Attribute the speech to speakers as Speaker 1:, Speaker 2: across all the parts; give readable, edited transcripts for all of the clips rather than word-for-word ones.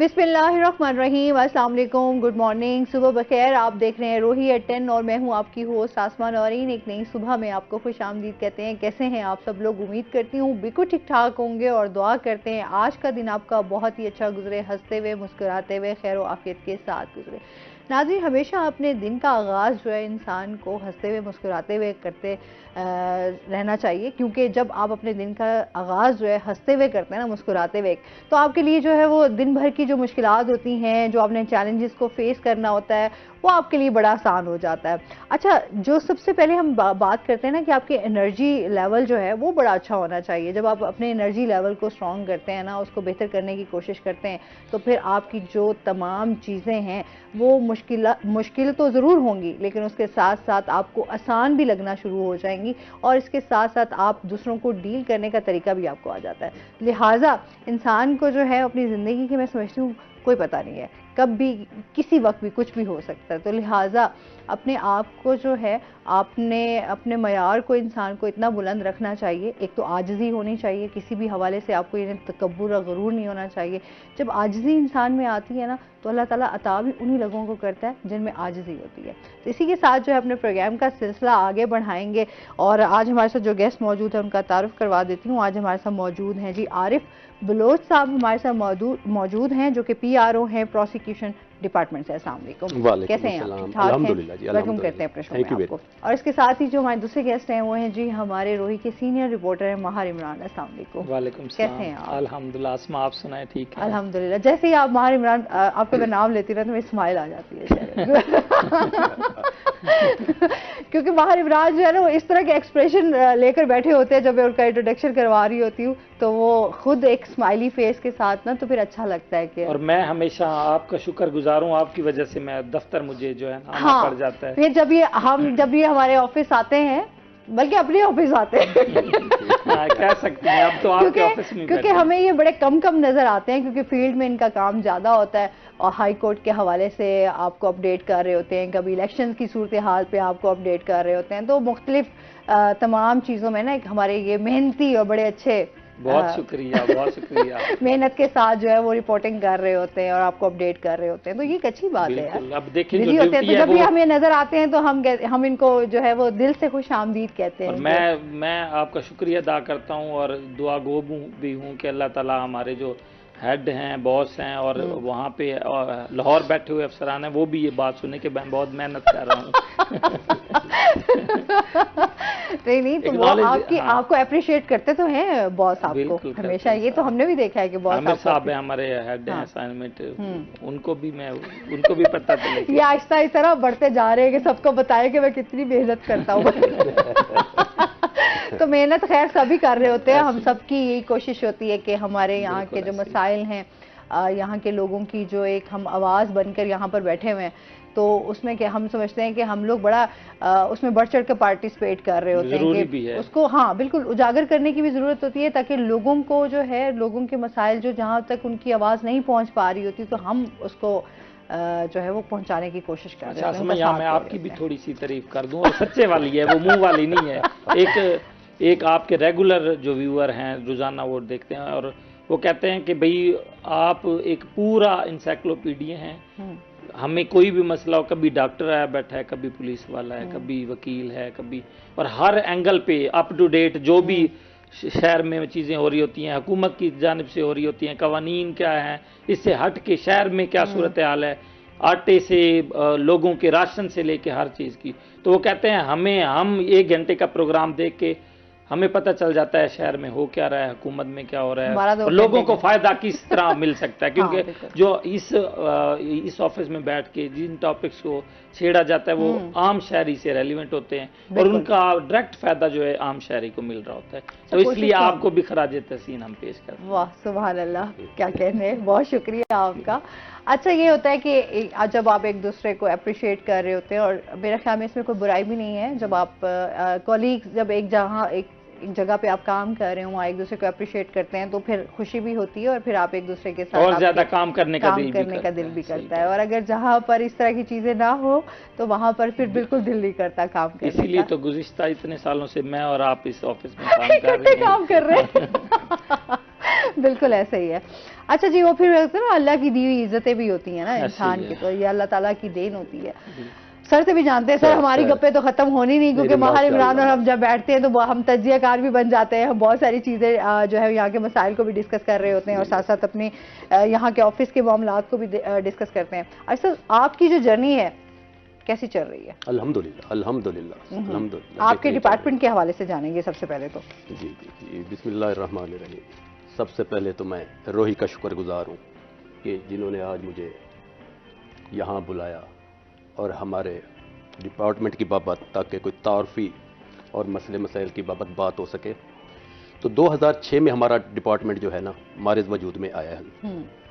Speaker 1: बिस्मिल्लाहिर्रहमानिर्रहीम, अस्सलाम वालेकुम, गुड मॉर्निंग, सुबह बखैर। आप देख रहे हैं रोही एट 10 और मैं हूं आपकी होस्ट आसमा नौरीन। एक नई सुबह में आपको खुशामदीद कहते हैं। कैसे हैं आप सब लोग? उम्मीद करती हूँ बिल्कुल ठीक ठाक होंगे और दुआ करते हैं आज का दिन आपका बहुत ही अच्छा गुजरे, हंसते हुए, मुस्कुराते हुए, खैर व आफियत के साथ गुजरे। नाज़रीन, हमेशा अपने दिन का आगाज़ जो है इंसान को हंसते हुए, मुस्कुराते हुए करते रहना चाहिए, क्योंकि जब आप अपने दिन का आगाज़ जो है हंसते हुए करते हैं ना, मुस्कुराते हुए, तो आपके लिए जो है वो दिन भर की जो मुश्किलात होती हैं, जो आपने चैलेंजेस को फेस करना होता है, वो आपके लिए बड़ा आसान हो जाता है। अच्छा, जो सबसे पहले हम बात करते हैं ना कि आपकी एनर्जी लेवल जो है वो बड़ा अच्छा होना चाहिए। जब आप अपने एनर्जी लेवल को स्ट्रॉन्ग करते हैं ना, उसको बेहतर करने की कोशिश करते हैं, तो फिर आपकी जो तमाम चीज़ें हैं वो मुश्किल तो ज़रूर होंगी, लेकिन उसके साथ साथ आपको आसान भी लगना शुरू हो जाएंगी और इसके साथ साथ आप दूसरों को डील करने का तरीका भी आपको आ जाता है। लिहाजा इंसान को जो है अपनी ज़िंदगी की, मैं समझती हूँ, कोई पता नहीं है, कब भी किसी वक्त भी कुछ भी हो सकता है। तो लिहाजा अपने आप को जो है आपने अपने मयार को, इंसान को इतना बुलंद रखना चाहिए। एक तो आजिज़ी होनी चाहिए, किसी भी हवाले से आपको ये तकब्बुर और गुरूर नहीं होना चाहिए। जब आजिज़ी इंसान में आती है ना, तो अल्लाह ताला अता भी उन्हीं लोगों को करता है जिनमें आजिज़ी होती है। तो इसी के साथ जो है अपने प्रोग्राम का सिलसिला आगे बढ़ाएंगे और आज हमारे साथ जो गेस्ट मौजूद है उनका तारुफ करवा देती हूँ। आज हमारे साथ मौजूद हैं जी आरिफ बलोच साहब, हमारे साथ मौजूद हैं, जो कि PRO हैं प्रोसिक्यूशन डिपार्टमेंट से। अस्सलाम वालेकुम, कैसे हैं आप? ठीक ठाक हैं? वेलकम करते हैं अपने शो में आपको। और इसके साथ ही जो हमारे दूसरे गेस्ट हैं वो हैं जी हमारे रोही के सीनियर रिपोर्टर हैं महार इमरान। अस्सलाम वालेकुम।
Speaker 2: वालेकुम
Speaker 1: कैसे हैं आप?
Speaker 2: अल्हम्दुलिल्लाह। आसमा, आप सुनाए? ठीक है
Speaker 1: अल्हम्दुलिल्लाह। जैसे ही आप महार इमरान, आपको मैं नाम लेती ना तो मेरी स्माइल आ जाती है शायद। क्योंकि महार इमरान जो है ना, वो इस तरह के एक्सप्रेशन लेकर बैठे होते हैं जब मैं उनका इंट्रोडक्शन करवा रही होती हूँ, तो वो खुद एक स्माइली फेस के साथ ना, तो फिर अच्छा लगता है कि।
Speaker 2: और मैं हमेशा आपका शुक्रगुजार हूँ, आपकी वजह से मैं दफ्तर मुझे जो है आना पड़ जाता है।
Speaker 1: फिर जब ये हमारे ऑफिस आते हैं, बल्कि अपने ऑफिस आते हैं,
Speaker 2: कह सकते हैं अब तो आपके ऑफिस में,
Speaker 1: क्योंकि हमें ये बड़े कम नजर आते हैं, क्योंकि फील्ड में इनका काम ज्यादा होता है और हाई कोर्ट के हवाले से आपको अपडेट कर रहे होते हैं, कभी इलेक्शन की सूरत हाल पे आपको अपडेट कर रहे होते हैं, तो मुख्तलिफ तमाम चीज़ों में ना हमारे ये मेहनती और बड़े अच्छे,
Speaker 2: बहुत शुक्रिया
Speaker 1: मेहनत के साथ जो है वो रिपोर्टिंग कर रहे होते हैं और आपको अपडेट कर रहे होते हैं, तो ये एक अच्छी बात है यार।
Speaker 2: अब देखिए
Speaker 1: बिजी होते हैं, तो जब भी हमें नजर आते हैं तो हम इनको जो है वो दिल से खुश आमदीद कहते हैं।
Speaker 2: और मैं आपका शुक्रिया अदा करता हूँ और दुआ गो भी हूँ कि अल्लाह ताला हमारे जो हेड हैं, बॉस हैं और वहाँ पे लाहौर बैठे हुए अफसरान हैं, वो भी ये बात सुने कि मैं बहुत मेहनत कर रहा हूँ।
Speaker 1: नहीं, तो वो आपको अप्रिशिएट करते तो हैं बॉस आपको हमेशा, ये तो हमने भी देखा है कि बॉस
Speaker 2: साहब है हमारे हेड हैं असाइनमेंट, उनको भी पता चले।
Speaker 1: ये आहिस्ता इस तरह बढ़ते जा रहे हैं कि सबको बताए कि मैं कितनी मेहनत करता हूँ। तो मेहनत खैर सभी कर रहे होते हैं, हम सबकी यही कोशिश होती है कि हमारे यहाँ के जो मसाइल हैं, यहाँ के लोगों की जो एक हम आवाज़ बनकर यहाँ पर बैठे हुए हैं, तो उसमें क्या हम समझते हैं कि हम लोग बड़ा उसमें बढ़ चढ़ कर पार्टिसिपेट कर रहे होते हैं कि उसको बिल्कुल उजागर करने की भी ज़रूरत होती है, ताकि लोगों को जो है, लोगों के मसाइल जो जहाँ तक उनकी आवाज़ नहीं पहुँच पा रही होती, तो हम उसको जो है वो पहुंचाने की कोशिश कर रहे हैं।
Speaker 2: मैं आपकी भी थोड़ी सी तारीफ कर दूं, और सच्चे वाली है, वो मुंह वाली नहीं है। एक आपके रेगुलर जो व्यूअर हैं, रोजाना वो देखते हैं और वो कहते हैं कि भाई आप एक पूरा इंसाइक्लोपीडिया हैं, हमें कोई भी मसला हो, कभी डॉक्टर आया बैठा है, कभी पुलिस वाला है, कभी वकील है, कभी, और हर एंगल पे अप टू डेट जो भी शहर में चीज़ें हो रही होती हैं, हुकूमत की जानिब से हो रही होती हैं, कवानीन क्या है, इससे हट के शहर में क्या सूरत हाल है, आटे से लोगों के राशन से लेके हर चीज़ की। तो वो कहते हैं हम 1 घंटे का प्रोग्राम देख के हमें पता चल जाता है शहर में हो क्या रहा है, हुकूमत में क्या हो रहा है, और लोगों को फायदा किस तरह मिल सकता है। क्योंकि जो इस ऑफिस में बैठ के जिन टॉपिक्स को छेड़ा जाता है वो आम शहरी से रेलिवेंट होते हैं और उनका डायरेक्ट फायदा जो है आम शहरी को मिल रहा होता है। तो इसलिए आपको भी खराज तहसीन हम पेश करते हैं।
Speaker 1: वाह, सुभान अल्लाह, क्या कहने, बहुत शुक्रिया आपका। अच्छा, ये होता है कि जब आप एक दूसरे को अप्रिशिएट कर रहे होते हैं, और मेरे ख्याल में इसमें कोई बुराई भी नहीं है, जब आप कॉलीग्स जब एक जगह पे आप काम कर रहे हो, एक दूसरे को अप्रिशिएट करते हैं, तो फिर खुशी भी होती है और फिर आप एक दूसरे के साथ
Speaker 2: और ज्यादा काम करने का
Speaker 1: दिल भी करता है। और अगर जहाँ पर इस तरह की चीजें ना हो तो वहाँ पर फिर बिल्कुल दिल नहीं करता काम करने का।
Speaker 2: इसीलिए तो गुज़िश्ता इतने सालों से मैं और आप इस ऑफिस में काम कर रहे हैं।
Speaker 1: बिल्कुल ऐसा ही है। अच्छा जी, वो फिर कहते हैं ना अल्लाह की दी हुई इज्जतें भी होती हैं ना
Speaker 2: ऐसे
Speaker 1: इंसान
Speaker 2: ही
Speaker 1: की,
Speaker 2: है।
Speaker 1: तो ये अल्लाह ताला की देन होती है। सर से भी जानते हैं सर, हमारी
Speaker 3: सर,
Speaker 1: गप्पे तो खत्म होनी नहीं, क्योंकि माहिर इमरान और हम
Speaker 3: माशाल्लाह।
Speaker 1: जब बैठते हैं तो हम तज्जियाकार भी बन जाते हैं, हम बहुत सारी चीज़ें जो है यहाँ के मसाइल को भी डिस्कस कर रहे होते हैं और साथ साथ अपने यहाँ के ऑफिस के मामलात को भी डिस्कस करते हैं। अच्छा, आपकी जो जर्नी है कैसी चल रही है?
Speaker 3: अल्हम्दुलिल्लाह, अल्हम्दुलिल्लाह, अल्हम्दुलिल्लाह।
Speaker 1: आपके डिपार्टमेंट के हवाले से जानेंगे सबसे पहले तो।
Speaker 3: जी जी जी, बिस्मिल्लाहिर्रहमानिर्रहीम। सबसे पहले तो मैं रोही का शुक्रगुजार हूँ कि जिन्होंने आज मुझे यहाँ बुलाया और हमारे डिपार्टमेंट की बाबत, ताकि कोई तारफी और मसले मसाइल की बाबत बात हो सके। तो 2006 में हमारा डिपार्टमेंट जो है ना मारिज वजूद में आया है।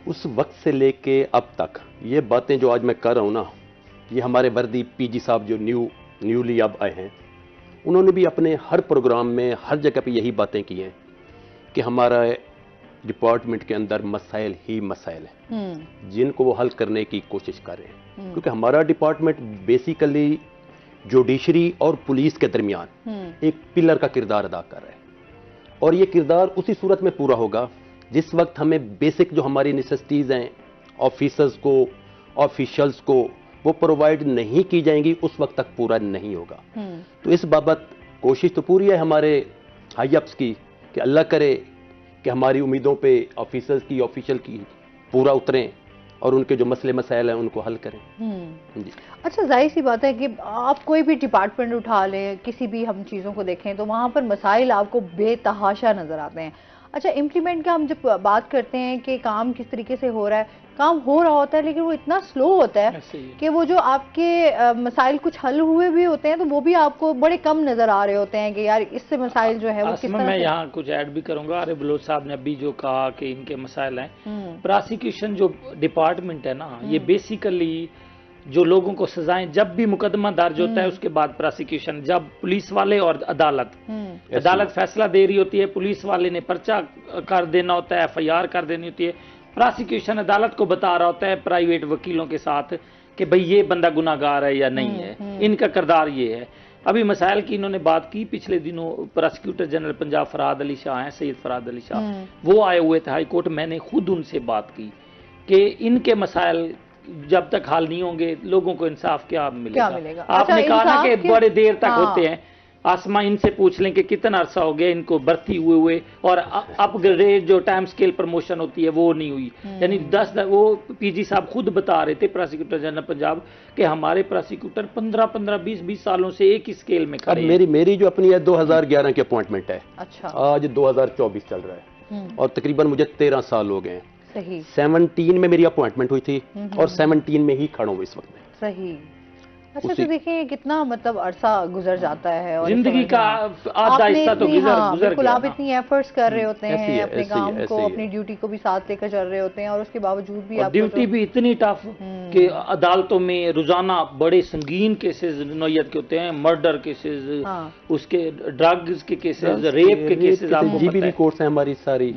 Speaker 3: उस वक्त से लेके अब तक ये बातें जो आज मैं कर रहा हूँ ना, ये हमारे वर्दी पीजी साहब जो न्यूली अब आए हैं, उन्होंने भी अपने हर प्रोग्राम में हर जगह पे यही बातें की हैं कि हमारा डिपार्टमेंट के अंदर मसाइल ही मसाइल हैं जिनको वो हल करने की कोशिश कर रहे हैं। क्योंकि हमारा डिपार्टमेंट बेसिकली जुडिशरी और पुलिस के दरमियान एक पिलर का किरदार अदा कर रहा है, और ये किरदार उसी सूरत में पूरा होगा जिस वक्त हमें बेसिक जो हमारी नेसेसिटीज़ हैं ऑफिसर्स को, ऑफिशियल्स को वो प्रोवाइड नहीं की जाएंगी, उस वक्त तक पूरा नहीं होगा। तो इस बाबत कोशिश तो पूरी है हमारे हाई अप्स की कि अल्लाह करे कि हमारी उम्मीदों पे ऑफिसर्स की, ऑफिशियल की पूरा उतरें और उनके जो मसले मसाइल हैं उनको हल करें। जी।
Speaker 1: अच्छा, जाहिर सी बात है कि आप कोई भी डिपार्टमेंट उठा लें, किसी भी हम चीज़ों को देखें तो वहाँ पर मसाइल आपको बेतहाशा नज़र आते हैं। अच्छा, इम्प्लीमेंट का हम जब बात करते हैं कि काम किस तरीके से हो रहा है, काम हो रहा होता है लेकिन वो इतना स्लो होता है कि वो जो आपके मसाइल कुछ हल हुए भी होते हैं तो वो भी आपको बड़े कम नज़र आ रहे होते हैं कि यार इससे मसाइल जो है वो किस तरह
Speaker 2: मैं
Speaker 1: से।
Speaker 2: यहाँ कुछ ऐड भी करूंगा। अरे बलोच साहब ने अभी जो कहा कि इनके मसाइल हैं, प्रोसिक्यूशन जो डिपार्टमेंट है ना, ये बेसिकली जो लोगों को सजाएं, जब भी मुकदमा दर्ज होता है उसके बाद प्रोसिक्यूशन, जब पुलिस वाले और अदालत फैसला दे रही होती है, पुलिस वाले ने पर्चा कर देना होता है, FIR कर देनी होती है, प्रोसिक्यूशन अदालत को बता रहा होता है प्राइवेट वकीलों के साथ कि भाई ये बंदा गुनाहगार है या नहीं है, इनका किरदार ये है। अभी मसाइल की इन्होंने बात की, पिछले दिनों प्रोसिक्यूटर जनरल पंजाब फरहाद अली शाह हैं, सैयद फरहाद अली शाह, वो आए हुए थे हाई कोर्ट। मैंने खुद उनसे बात की कि इनके मसाइल जब तक हल नहीं होंगे लोगों को इंसाफ क्या मिलेगा। आपने कहा ना कि बड़े देर तक होते हैं, आसमा इनसे पूछ लें कि कितना अरसा हो गया इनको भर्ती हुए और अपग्रेड जो टाइम स्केल प्रमोशन होती है वो नहीं हुई। यानी 10 वो पीजी साहब खुद बता रहे थे प्रोसिक्यूटर जनरल पंजाब के हमारे प्रोसिक्यूटर 15-15, 20-20 सालों से एक ही स्केल में खड़े हैं।
Speaker 3: मेरी जो अपनी है 2011 की अपॉइंटमेंट है।
Speaker 1: अच्छा।
Speaker 3: आज 2024 चल रहा है और तकरीबन मुझे 13 साल हो गए हैं।
Speaker 1: सही।
Speaker 3: 17 में मेरी अपॉइंटमेंट हुई थी और 17 में ही खड़ा हूँ इस वक्त में।
Speaker 1: सही। अच्छा, तो देखिए कितना मतलब अरसा गुजर जाता है और
Speaker 2: जिंदगी का आधा हिस्सा तो गुजर गया।
Speaker 1: आप इतनी एफर्ट्स कर रहे होते हैं अपने काम को, अपनी ड्यूटी को भी साथ लेकर चल रहे होते हैं और उसके बावजूद भी आप
Speaker 2: ड्यूटी भी इतनी टफ कि अदालतों में रोजाना बड़े संगीन केसेस नौयत के होते हैं, मर्डर केसेस, उसके ड्रग्स के केसेस, रेप के केसेस, आपको
Speaker 3: जीबीबी कोर्ट्स हैं हमारी सारी,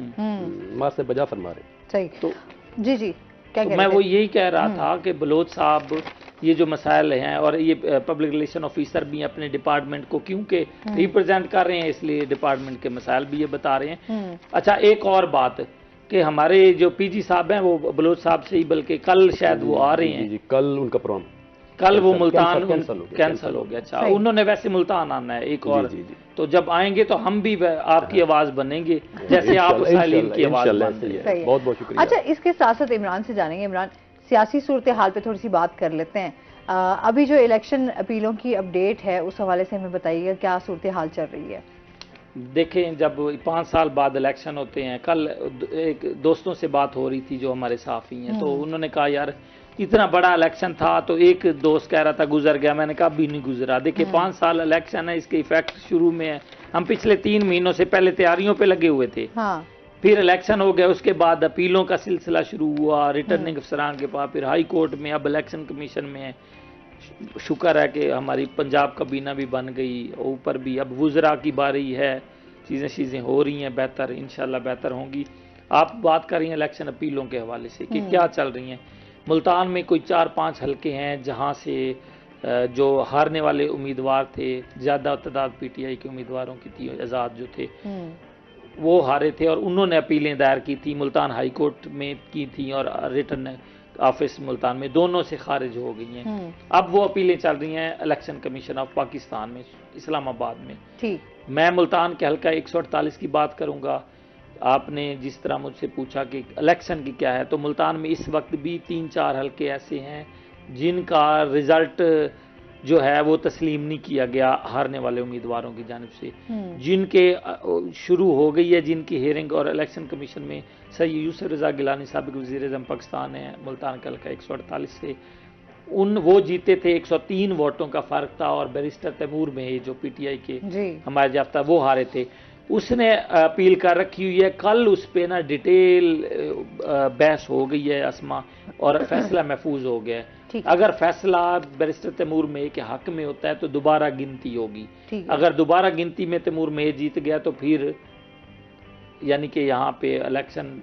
Speaker 3: मां से बजा फरमा रहे।
Speaker 1: सही।
Speaker 2: तो
Speaker 1: जी जी, क्या
Speaker 2: मैं वो यही कह रहा था कि बलोच साहब ये जो मसाइल हैं, और ये पब्लिक रिलेशन ऑफिसर भी अपने डिपार्टमेंट को क्योंकि रिप्रेजेंट कर रहे हैं इसलिए डिपार्टमेंट के मसाइल भी ये बता रहे हैं। अच्छा, एक और बात कि हमारे जो पीजी साहब हैं वो बलोच साहब से ही, बल्कि कल शायद वो आ रहे हैं।
Speaker 3: जी, कल उनका प्रोग्राम,
Speaker 2: कल वो मुल्तान
Speaker 3: कैंसिल
Speaker 2: हो गया। अच्छा, उन्होंने वैसे मुल्तान आना है एक और। तो जब आएंगे तो हम भी आपकी आवाज बनेंगे जैसे आप सालीन की आवाज बनते हैं।
Speaker 3: बहुत बहुत शुक्रिया।
Speaker 1: अच्छा, इसके साथ साथ इमरान से जानेंगे। इमरान, सियासी सूरत हाल पे थोड़ी सी बात कर लेते हैं। अभी जो इलेक्शन अपीलों की अपडेट है उस हवाले से हमें बताइएगा, क्या सूरत हाल चल रही है?
Speaker 2: देखें, जब 5 साल बाद इलेक्शन होते हैं, कल एक दोस्तों से बात हो रही थी जो हमारे साफी हैं, तो उन्होंने कहा यार इतना बड़ा इलेक्शन था, तो एक दोस्त कह रहा था गुजर गया, मैंने कहा अभी नहीं गुजरा। देखिए 5 साल इलेक्शन है, इसके इफेक्ट शुरू में है। हम पिछले 3 महीनों से पहले तैयारियों पे लगे हुए थे, फिर इलेक्शन हो गया, उसके बाद अपीलों का सिलसिला शुरू हुआ, रिटर्निंग अफसरान के पास, फिर हाई कोर्ट में, अब इलेक्शन कमीशन में है। शुक्र है कि हमारी पंजाब काबीना भी बन गई, ऊपर भी अब वुज़रा की बारी है, चीज़ें हो रही हैं बेहतर, इंशाल्लाह बेहतर होंगी। आप बात कर रही हैं इलेक्शन अपीलों के हवाले से कि क्या चल रही हैं। मुल्तान में कोई 4-5 हलके हैं जहाँ से जो हारने वाले उम्मीदवार थे, ज़्यादा तादाद PTI के उम्मीदवारों की थी, आज़ाद जो थे, वो हारे थे और उन्होंने अपीलें दायर की थी, मुल्तान हाई कोर्ट में की थी और रिटर्न ऑफिस मुल्तान में, दोनों से खारिज हो गई हैं। अब वो अपीलें चल रही हैं इलेक्शन कमीशन ऑफ पाकिस्तान में, इस्लामाबाद में।
Speaker 1: ठीक।
Speaker 2: मैं मुल्तान के हल्का 148 की बात करूंगा। आपने जिस तरह मुझसे पूछा कि इलेक्शन की क्या है, तो मुल्तान में इस वक्त भी 3-4 हल्के ऐसे हैं जिनका रिजल्ट जो है वो तस्लीम नहीं किया गया हारने वाले उम्मीदवारों की जानिब से, जिनके शुरू हो गई है, जिनकी हेयरिंग और इलेक्शन कमीशन में सैयद यूसुफ रज़ा गिलानी साबिक वज़ीर-ए-आज़म पाकिस्तान है मुल्तान का हल्का 148 से, वो जीते थे, 103 वोटों का फर्क था, और बैरिस्टर तैमूर में जो पीटीआई के हमारे जाफ्ता वो हारे थे। उसने अपील कर रखी हुई है, कल उस पे ना डिटेल बहस हो गई है असमा, और फैसला महफूज हो गया है। अगर फैसला बैरिस्टर तैमूर में के हक में होता है तो दोबारा गिनती होगी। अगर दोबारा गिनती में तैमूर में जीत गया तो फिर यानी कि यहाँ पे इलेक्शन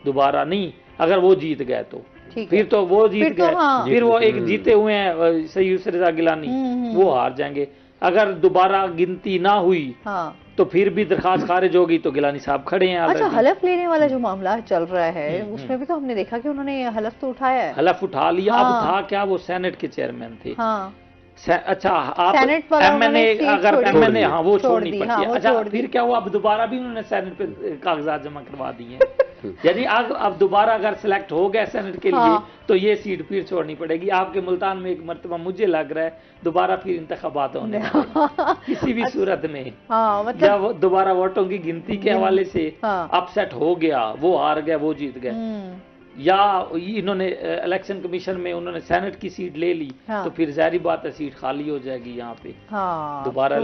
Speaker 2: दोबारा नहीं, अगर वो जीत गए तो फिर तो वो जीत गए, फिर वो एक जीते हुए हैं सैयद यूसुफ रज़ा गिलानी, वो हार जाएंगे। अगर दोबारा गिनती ना हुई तो फिर भी दरखास्त खारिज होगी तो गिलानी साहब खड़े हैं।
Speaker 1: अच्छा, हलफ लेने वाला जो मामला चल रहा है उसमें भी तो हमने देखा कि उन्होंने हलफ तो उठाया है।
Speaker 2: हलफ उठा लिया। अब था क्या, वो सेनेट के चेयरमैन थे। अच्छा, आप एमएनए, अगर एमएनए वो छोड़नी पड़ती है। अच्छा, फिर क्या हुआ, अब दोबारा भी उन्होंने सेनेट पे कागजात जमा करवा दिए हैं। यानी अब दोबारा अगर सिलेक्ट हो गया सेनेट के लिए तो ये सीट फिर छोड़नी पड़ेगी। आपके मुल्तान में एक मरतबा मुझे लग रहा है दोबारा फिर इंतखाबात होने किसी भी सूरत में। मतलब जब दोबारा वोटों की गिनती के हवाले से अपसेट हो गया, वो हार गया, वो जीत गए, या इन्होंने इलेक्शन कमीशन में उन्होंने सेनेट की सीट ले ली, तो फिर जाहिर बात है सीट खाली हो जाएगी यहाँ पे। दोबारा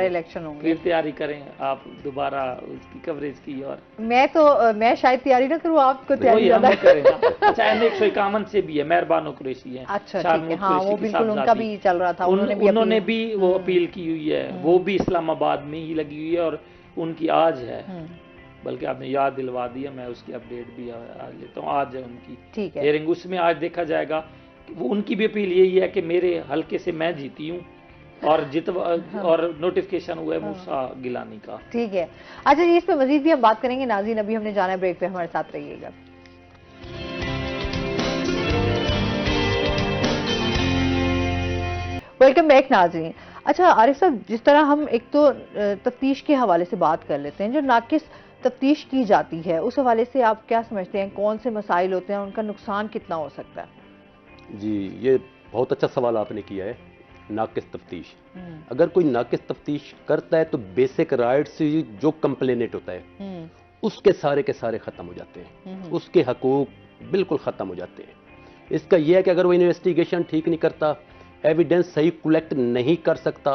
Speaker 2: इलेक्शन होंगे, फिर तैयारी करें आप दोबारा उसकी कवरेज की। और
Speaker 1: मैं शायद तैयारी ना करूँ, आपको तैयारी
Speaker 2: करें। अच्छा, N151 से भी है, मेहरबानो कुरैशी है।
Speaker 1: अच्छा, वो बिल्कुल उनका भी चल रहा था,
Speaker 2: उन्होंने भी वो अपील की हुई है, वो भी इस्लामाबाद में ही लगी हुई है, और उनकी आज है, बल्कि आपने याद दिलवा दिया, मैं उसकी अपडेट भी आज लेता हूँ। आज है उनकी हेयरिंग, उसमें आज देखा जाएगा। वो उनकी भी अपील यही है कि मेरे हल्के से मैं जीती हूँ और और नोटिफिकेशन हुआ है मूसा गिलानी का।
Speaker 1: ठीक है। अच्छा जी, इस पे मजीद भी हम बात करेंगे। नाज़रीन, अभी हमने जाना है ब्रेक पे, हमारे साथ रहिएगा। वेलकम बैक नाज़रीन। अच्छा आरिफ साहब, जिस तरह हम एक तो तफ्तीश के हवाले से बात कर लेते हैं, जो नाकिस तफ्तीश की जाती है उस हवाले से आप क्या समझते हैं, कौन से मसाइल होते हैं, उनका नुकसान कितना हो सकता है?
Speaker 3: जी, ये बहुत अच्छा सवाल आपने किया है। नाकिस तफ्तीश, अगर कोई नाकिस तफ्तीश करता है तो बेसिक राइट्स जो कंप्लेनेंट होता है उसके के सारे खत्म हो जाते हैं, उसके हकूक बिल्कुल खत्म हो जाते हैं। इसका यह है कि अगर वो इन्वेस्टिगेशन ठीक नहीं करता, एविडेंस सही कलेक्ट नहीं कर सकता,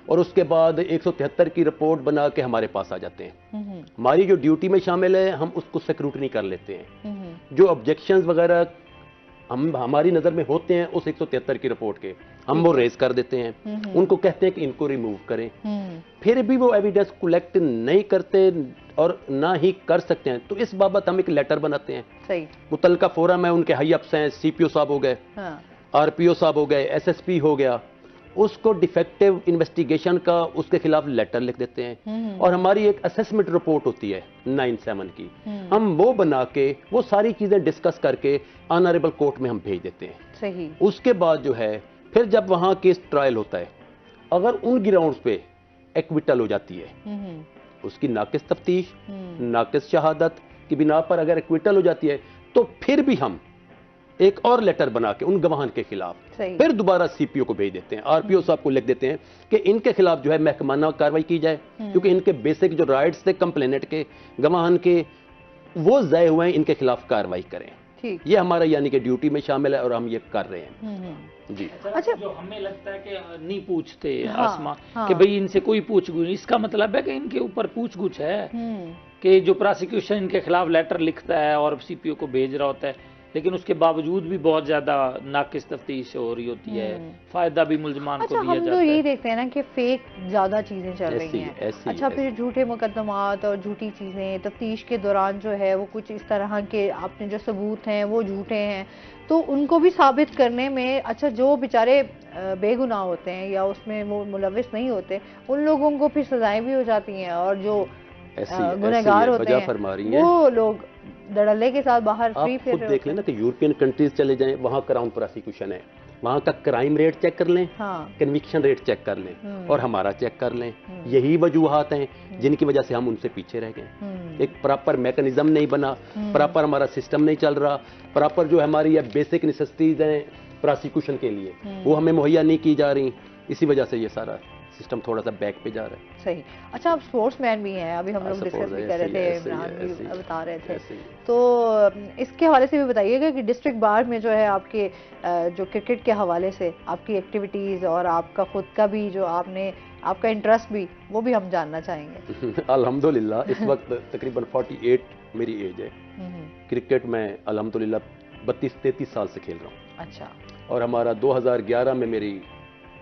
Speaker 3: और उसके बाद 173 की रिपोर्ट बना के हमारे पास आ जाते हैं। हमारी जो ड्यूटी में शामिल है हम उसको स्क्रूटनी कर लेते हैं। जो ऑब्जेक्शंस वगैरह हमारी नज़र में होते हैं उस 173 की रिपोर्ट के, हम वो रेज कर देते हैं, उनको कहते हैं कि इनको रिमूव करें। फिर भी वो एविडेंस कलेक्ट नहीं करते और ना ही कर सकते हैं, तो इस बाबत हम एक लेटर बनाते हैं।
Speaker 1: सही।
Speaker 3: मुतलका फोरम है, उनके हाई अप्स हैं, सीपीओ साहब हो गए, आरपीओ साहब हो गए, एसएसपी हो गया, उसको डिफेक्टिव इन्वेस्टिगेशन का उसके खिलाफ लेटर लिख देते हैं, और हमारी एक असेसमेंट रिपोर्ट होती है 97 की, हम वो बना के वो सारी चीजें डिस्कस करके ऑनरेबल कोर्ट में हम भेज देते हैं।
Speaker 1: सही।
Speaker 3: उसके बाद जो है फिर जब वहां केस ट्रायल होता है, अगर उन ग्राउंड्स पे एक्विटल हो जाती है, उसकी नाकिस तफ्तीश, नाकिस शहादत की बिना पर अगर एक्विटल हो जाती है, तो फिर भी हम एक और लेटर बना के उन गवाहान के खिलाफ फिर दोबारा सीपीओ को भेज देते हैं, आरपीओ साहब को लिख देते हैं कि इनके खिलाफ जो है महकमाना कार्रवाई की जाए, क्योंकि इनके बेसिक जो राइट्स थे कंप्लेनेंट के, गवाहान के, वो ज़ाये हुए हैं, इनके खिलाफ कार्रवाई करें। ये हमारा यानी कि ड्यूटी में शामिल है और हम ये कर रहे हैं। जी।
Speaker 2: अच्छा, जो हमें लगता है कि नहीं पूछते आसमा कि भाई इनसे कोई पूछ-गुछ, इसका मतलब है कि इनके ऊपर पूछ-गुछ है, कि जो प्रोसिक्यूशन इनके खिलाफ लेटर लिखता है और सीपीओ को भेज रहा होता है, लेकिन उसके बावजूद भी बहुत ज्यादा नाकिस तफ्तीश हो रही होती है, फायदा भी मुलजमान को दिया जाता है।
Speaker 1: हम तो यही देखते हैं ना कि फेक ज्यादा चीजें चल रही हैं। अच्छा, फिर झूठे मुकदमात और झूठी चीजें तफ्तीश के दौरान जो है वो कुछ इस तरह के आपने जो सबूत हैं वो झूठे हैं, तो उनको भी साबित करने में, अच्छा जो बेचारे बेगुनाह होते हैं या उसमें वो मुलविस नहीं होते, उन लोगों को फिर सजाएं भी हो जाती हैं, और जो गुनहगार होते हैं,
Speaker 3: फरमा रही हैं।
Speaker 1: वो लोग धड़ल्ले के साथ बाहर
Speaker 3: आप
Speaker 1: फ्री फिर
Speaker 3: खुद देख लेना कि यूरोपियन कंट्रीज चले जाएं, वहाँ क्राउन प्रोसिक्यूशन है, वहाँ का क्राइम रेट चेक कर लें,
Speaker 1: हाँ।
Speaker 3: कन्विक्शन रेट चेक कर लें और हमारा चेक कर लें। यही वजूहात हैं जिनकी वजह से हम उनसे पीछे रह गए। एक प्रॉपर मैकेनिज्म नहीं बना, प्रॉपर हमारा सिस्टम नहीं चल रहा, प्रॉपर जो हमारी बेसिक नेसेसिटीज हैं प्रोसिक्यूशन के लिए वो हमें मुहैया नहीं की जा रही। इसी वजह से ये सारा सिस्टम थोड़ा सा बैक पे जा रहा है।
Speaker 1: सही। अच्छा, आप स्पोर्ट्समैन भी हैं, अभी हम लोग डिस्कस भी कर रहे थे, इमरान भी बता रहे थे, तो इसके हवाले से भी बताइएगा कि डिस्ट्रिक्ट बार में जो है आपके जो क्रिकेट के हवाले से आपकी एक्टिविटीज़ और आपका खुद का भी जो आपका इंटरेस्ट भी, वो भी हम जानना चाहेंगे।
Speaker 3: अल्हम्दुलिल्लाह इस वक्त तकरीबन 48 मेरी एज है। क्रिकेट में अल्हम्दुलिल्लाह 32-33 साल से खेल रहा हूँ।
Speaker 1: अच्छा। और
Speaker 3: हमारा 2011 में मेरी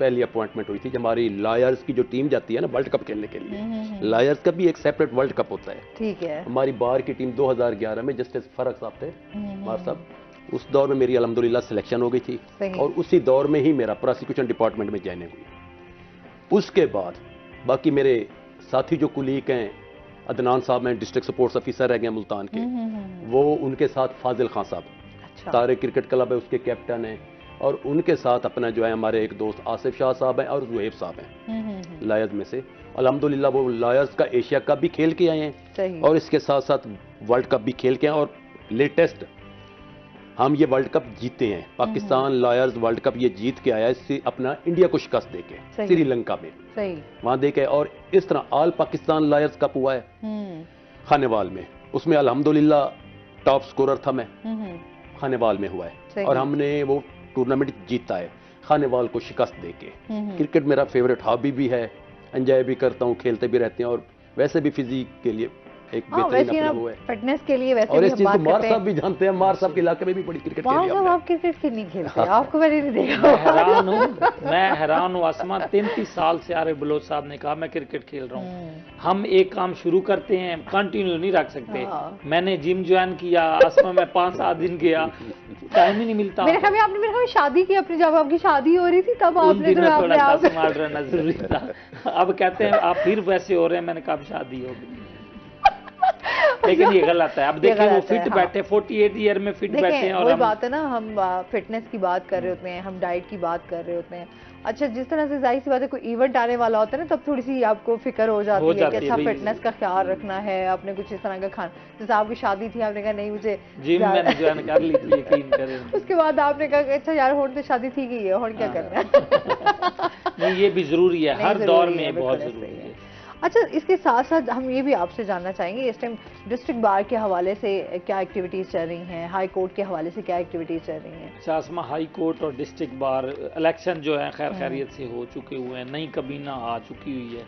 Speaker 3: पहली अपॉइंटमेंट हुई थी। जब हमारी लायर्स की जो टीम जाती है ना वर्ल्ड कप खेलने के लिए, लायर्स का भी एक सेपरेट वर्ल्ड कप होता है।
Speaker 1: ठीक है।
Speaker 3: हमारी बार की टीम 2011 में जस्टिस फरक साहब थे, मार साहब, उस दौर में मेरी अल्हम्दुलिल्लाह सिलेक्शन हो गई थी और उसी दौर में ही मेरा प्रोसिक्यूशन डिपार्टमेंट में ज्वाइनिंग हुई। उसके बाद बाकी मेरे साथी जो कुलीग हैं, अदनान साहब हैं, डिस्ट्रिक्ट स्पोर्ट्स ऑफिसर रह गए मुल्तान के, वो उनके साथ फाजिल खान साहब,
Speaker 1: अच्छा।
Speaker 3: तारे क्रिकेट क्लब है उसके कैप्टन हैं, और उनके साथ अपना जो है हमारे एक दोस्त आसिफ शाह साहब हैं और जुहेब साहब हैं लायर्स में से। अल्हम्दुलिल्लाह वो लायर्स का एशिया कप भी खेल के आए हैं और इसके साथ साथ वर्ल्ड कप भी खेल के आए, और लेटेस्ट हम ये वर्ल्ड कप जीते हैं। पाकिस्तान लायर्स वर्ल्ड कप ये जीत के आया इससे अपना इंडिया को शिकस्त देके श्रीलंका में, वहां देके, और इस तरह ऑल पाकिस्तान लायर्स कप हुआ है खानेवाल में, उसमें अल्हम्दुलिल्लाह टॉप स्कोरर था मैं, खानेवाल में हुआ है और हमने वो टूर्नामेंट जीता है खानेवाल को शिकस्त देके। क्रिकेट मेरा फेवरेट हॉबी भी है, एंजॉय भी करता हूँ, खेलते भी रहते हैं, और वैसे भी फिजिक के लिए एक बेहतरीन अपना वो है,
Speaker 1: फिटनेस के लिए। वैसे
Speaker 3: और
Speaker 1: भी
Speaker 3: इस
Speaker 1: हम
Speaker 3: चीज
Speaker 1: बात
Speaker 3: को मार
Speaker 1: करते हैं,
Speaker 3: साहब भी जानते हैं, मार साहब के इलाके में भी बड़ी क्रिकेट खेली है।
Speaker 1: आप क्रिकेट क्यों नहीं खेलते? आपको मैंने नहीं देखा।
Speaker 2: मैं हैरान हूँ आसमा, 33 साल से आरिफ बलोच साहब ने कहा मैं क्रिकेट खेल रहा हूँ। हम एक काम शुरू करते हैं, कंटिन्यू नहीं रख सकते। मैंने जिम ज्वाइन किया आसमा, मैं 5-7 दिन गया, टाइम ही नहीं मिलता।
Speaker 1: मेरे ख्याल में आपने मेरे ख्याल में शादी की अपनी, जब आपकी शादी हो रही थी तब आपने
Speaker 2: थोड़ा सा संभाल रहना जरूरी था। अब कहते हैं आप फिर वैसे हो रहे हैं, मैंने कहा शादी हो गई। लेकिन ये गलत है। अब देखिए वो फिट बैठे, 48 ईयर में फिट बैठे हैं। और
Speaker 1: वही बात है ना, हम फिटनेस की बात कर रहे होते हैं, हम डाइट की बात कर रहे होते हैं। अच्छा, जिस तरह से जाहिर सी बात है कोई इवेंट आने वाला होता है ना, तब थोड़ी सी आपको फिक्र हो जाती है कि अच्छा फिटनेस का ख्याल रखना है, आपने कुछ इस तरह का खाना। जैसे आपकी शादी थी, आपने कहा नहीं मुझे
Speaker 2: जिम मैंने ज्वाइन कर ली थी, यकीन करें।
Speaker 1: उसके बाद आपने कहा अच्छा यार होड़ तो शादी थी गई है, और क्या करना है।
Speaker 2: नहीं, ये भी जरूरी है, हर दौर में बहुत जरूरी है।
Speaker 1: अच्छा, इसके साथ साथ हम ये भी आपसे जानना चाहेंगे इस टाइम डिस्ट्रिक्ट बार के हवाले से क्या एक्टिविटीज़ चल रही हैं, हाई कोर्ट के हवाले से क्या एक्टिविटीज़ चल रही हैं?
Speaker 2: अच्छा आसमा, हाई कोर्ट और डिस्ट्रिक्ट बार इलेक्शन जो है खैर खैरियत से हो चुके हुए हैं, नई कबीना आ चुकी हुई है,